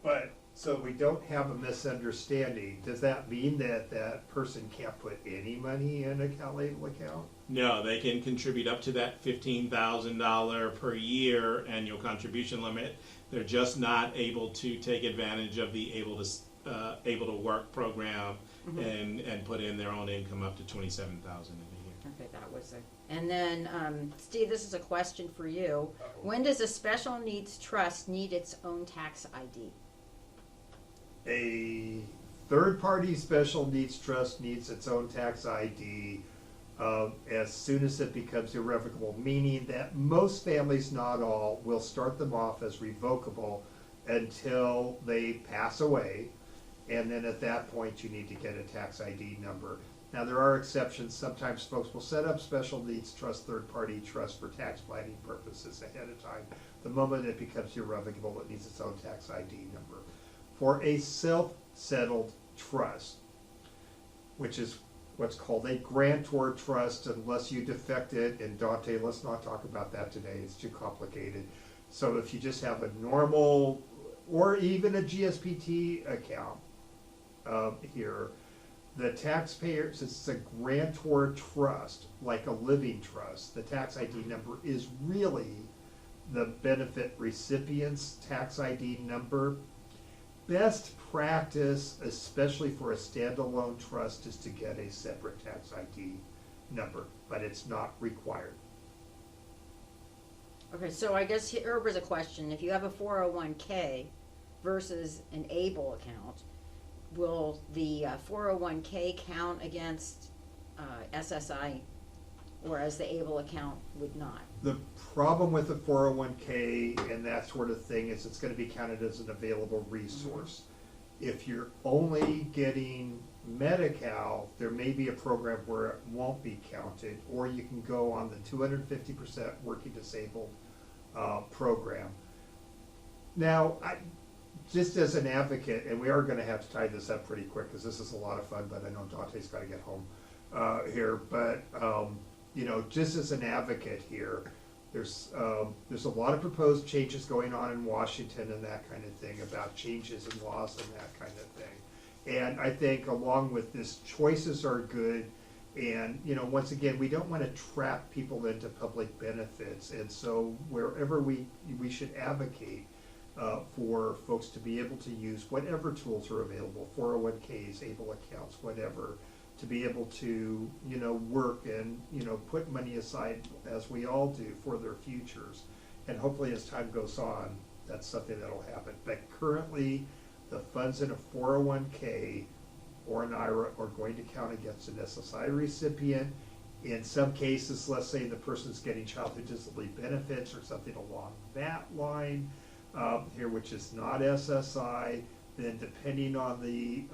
But, so we don't have a misunderstanding. Does that mean that that person can't put any money in a CalABLE account? No, they can contribute up to that $15,000 per year annual contribution limit. They're just not able to take advantage of the able to work program and put in their own income up to $27,000 in a year. Okay, that was it. And then, Steve, this is a question for you. When does a special needs trust need its own tax ID? A third-party special needs trust needs its own tax ID as soon as it becomes irrevocable, meaning that most families, not all, will start them off as revocable until they pass away, and then at that point you need to get a tax ID number. Now there are exceptions. Sometimes folks will set up special needs trust, third-party trust for tax planning purposes ahead of time. The moment it becomes irrevocable, it needs its own tax ID number. For a self-settled trust, which is what's called a grantor trust, unless you defect it, and Dante, let's not talk about that today, it's too complicated. So if you just have a normal, or even a GSPT account here, the taxpayer, since it's a grantor trust, like a living trust, the tax ID number is really the benefit recipient's tax ID number. Best practice, especially for a standalone trust, is to get a separate tax ID number, but it's not required. Okay, so I guess here was a question. If you have a 401k versus an ABLE account, will the 401k count against SSI, whereas the ABLE account would not? The problem with the 401k and that sort of thing is it's going to be counted as an available resource. If you're only getting Medi-Cal, there may be a program where it won't be counted, or you can go on the 250% working disabled program. Now, just as an advocate, and we are going to have to tie this up pretty quick because this is a lot of fun, but I know Dante's got to get home here. But you know, just as an advocate here, there's a lot of proposed changes going on in Washington and that kind of thing, about changes in laws and that kind of thing. And I think along with this, choices are good. And, you know, once again, we don't want to trap people into public benefits. And so wherever we should advocate for folks to be able to use whatever tools are available, 401ks, ABLE accounts, whatever, to be able to, you know, work and, you know, put money aside, as we all do, for their futures. And hopefully as time goes on, that's something that'll happen. But currently, the funds in a 401k or an IRA are going to count against an SSI recipient. In some cases, let's say the person's getting childhood disability benefits or something along that line here, which is not SSI, then depending on the,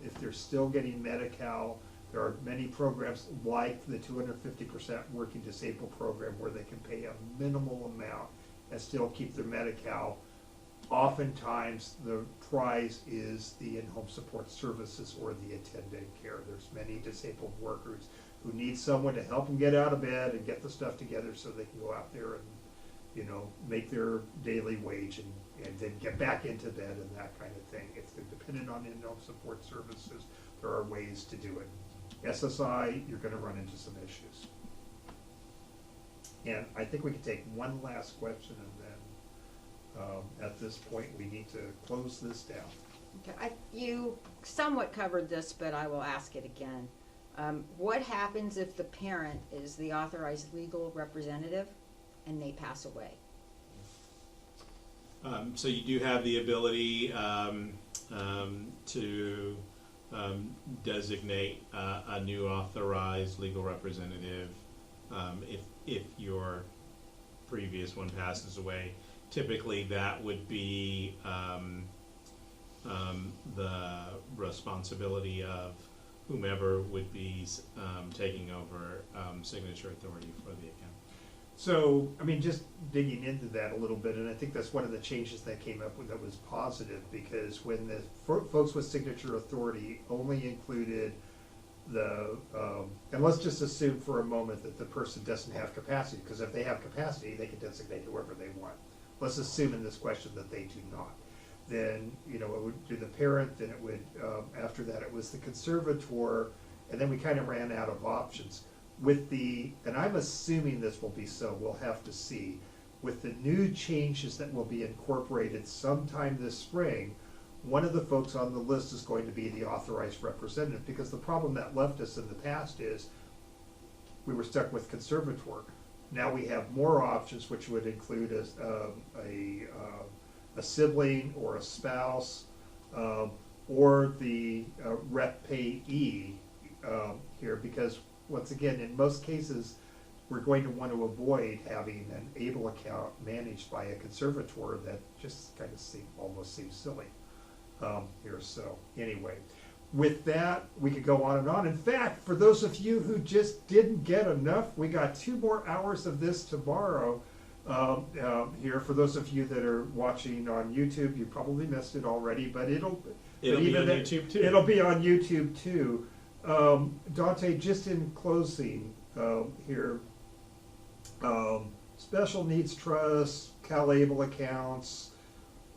if they're still getting Medi-Cal, there are many programs like the 250% working disabled program where they can pay a minimal amount and still keep their Medi-Cal. Oftentimes, the prize is the in-home support services or the attendant care. There's many disabled workers who need someone to help them get out of bed and get the stuff together so they can go out there and, you know, make their daily wage and then get back into bed and that kind of thing. If they're dependent on in-home support services, there are ways to do it. SSI, you're going to run into some issues. And I think we can take one last question, and then at this point we need to close this down. Okay, you somewhat covered this, but I will ask it again. What happens if the parent is the authorized legal representative and they pass away? So you do have the ability to designate a new authorized legal representative if your previous one passes away. Typically, that would be the responsibility of whomever would be taking over signature authority for the account. So, I mean, just digging into that a little bit, and I think that's one of the changes that came up with that was positive, because when the folks with signature authority only included the, and let's just assume for a moment that the person doesn't have capacity, because if they have capacity, they can designate whoever they want. Let's assume in this question that they do not. Then, you know, it would do the parent, then it would, after that it was the conservator, and then we kind of ran out of options. With the, and I'm assuming this will be so, we'll have to see, with the new changes that will be incorporated sometime this spring, one of the folks on the list is going to be the authorized representative, because the problem that left us in the past is we were stuck with conservator. Now we have more options, which would include a sibling or a spouse, or the rep payee here, because once again, in most cases, we're going to want to avoid having an ABLE account managed by a conservator. That just kind of almost seems silly here. So anyway, with that, we could go on and on. In fact, for those of you who just didn't get enough, we got 2 more hours of this tomorrow here. For those of you that are watching on YouTube, you probably missed it already, but it'll be on YouTube too. It'll be on YouTube too. Dante, just in closing here, special needs trust, CalABLE accounts,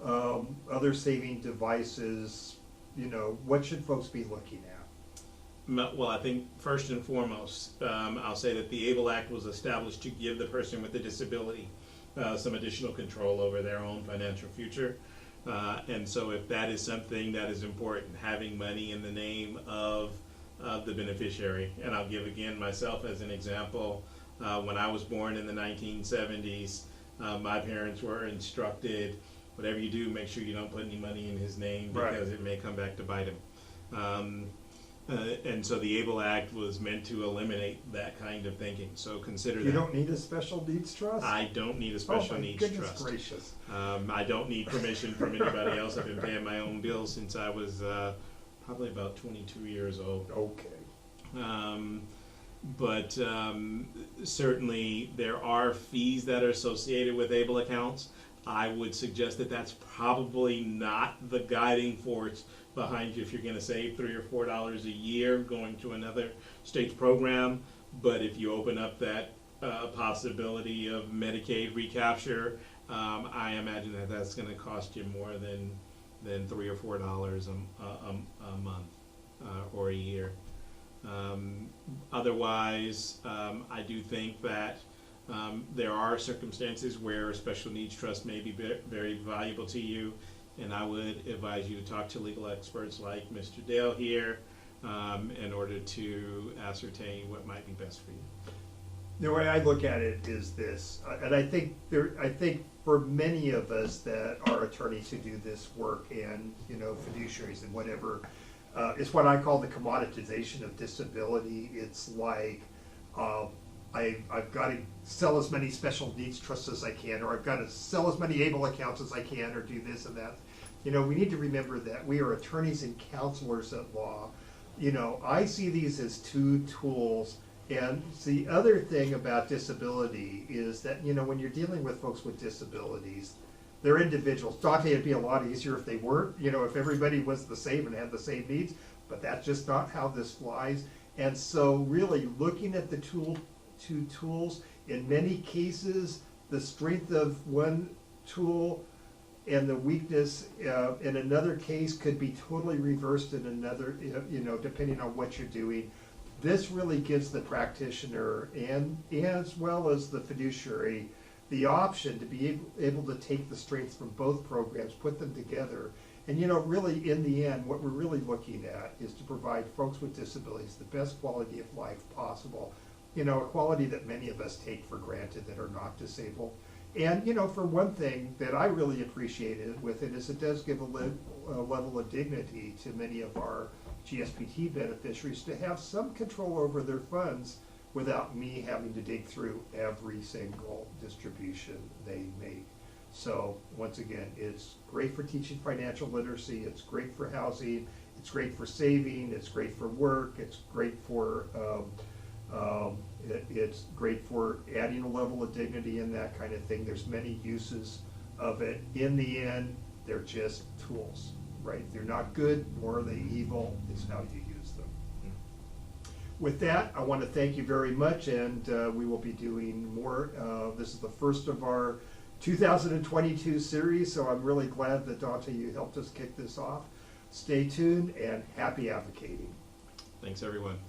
other saving devices, you know, what should folks be looking at? Well, I think first and foremost, I'll say that the ABLE Act was established to give the person with a disability some additional control over their own financial future. And so if that is something that is important, having money in the name of the beneficiary. And I'll give again myself as an example. When I was born in the 1970s, my parents were instructed, whatever you do, make sure you don't put any money in his name because it may come back to bite him. And so the ABLE Act was meant to eliminate that kind of thinking. So consider that. You don't need a special needs trust? I don't need a special needs trust. Oh my goodness gracious. I don't need permission from anybody else. I've been paying my own bills since I was probably about 22 years old. Okay. But certainly there are fees that are associated with ABLE accounts. I would suggest that that's probably not the guiding force behind you if you're going to save $3 or $4 a year going to another state's program. But if you open up that possibility of Medicaid recapture, I imagine that that's going to cost you more than $3 or $4 a month or a year. Otherwise, I do think that there are circumstances where a special needs trust may be very valuable to you, and I would advise you to talk to legal experts like Mr. Dale here in order to ascertain what might be best for you. The way I look at it is this, and I think for many of us that are attorneys who do this work and, you know, fiduciaries and whatever, it's what I call the commoditization of disability. It's like I've got to sell as many special needs trusts as I can, or I've got to sell as many ABLE accounts as I can, or do this and that. You know, we need to remember that we are attorneys and counselors at law. You know, I see these as two tools. And the other thing about disability is that, you know, when you're dealing with folks with disabilities, they're individuals. Dante, it'd be a lot easier if they weren't, you know, if everybody was the same and had the same needs, but that's just not how this flies. And so really looking at the two tools, in many cases, the strength of one tool and the weakness in another case could be totally reversed in another, you know, depending on what you're doing. This really gives the practitioner and as well as the fiduciary the option to be able to take the strengths from both programs, put them together. And, you know, really in the end, what we're really looking at is to provide folks with disabilities the best quality of life possible. You know, a quality that many of us take for granted that are not disabled. And, you know, for one thing that I really appreciated with it is it does give a level of dignity to many of our GSPT beneficiaries to have some control over their funds without me having to dig through every single distribution they make. So once again, it's great for teaching financial literacy, it's great for housing, it's great for saving, it's great for work, it's great for it's great for adding a level of dignity and that kind of thing. There's many uses of it. In the end, they're just tools, right? They're not good, nor are they evil. It's how you use them. With that, I want to thank you very much, and we will be doing more. This is the first of our 2022 series, so I'm really glad that Dante, you helped us kick this off. Stay tuned and happy advocating. Thanks, everyone.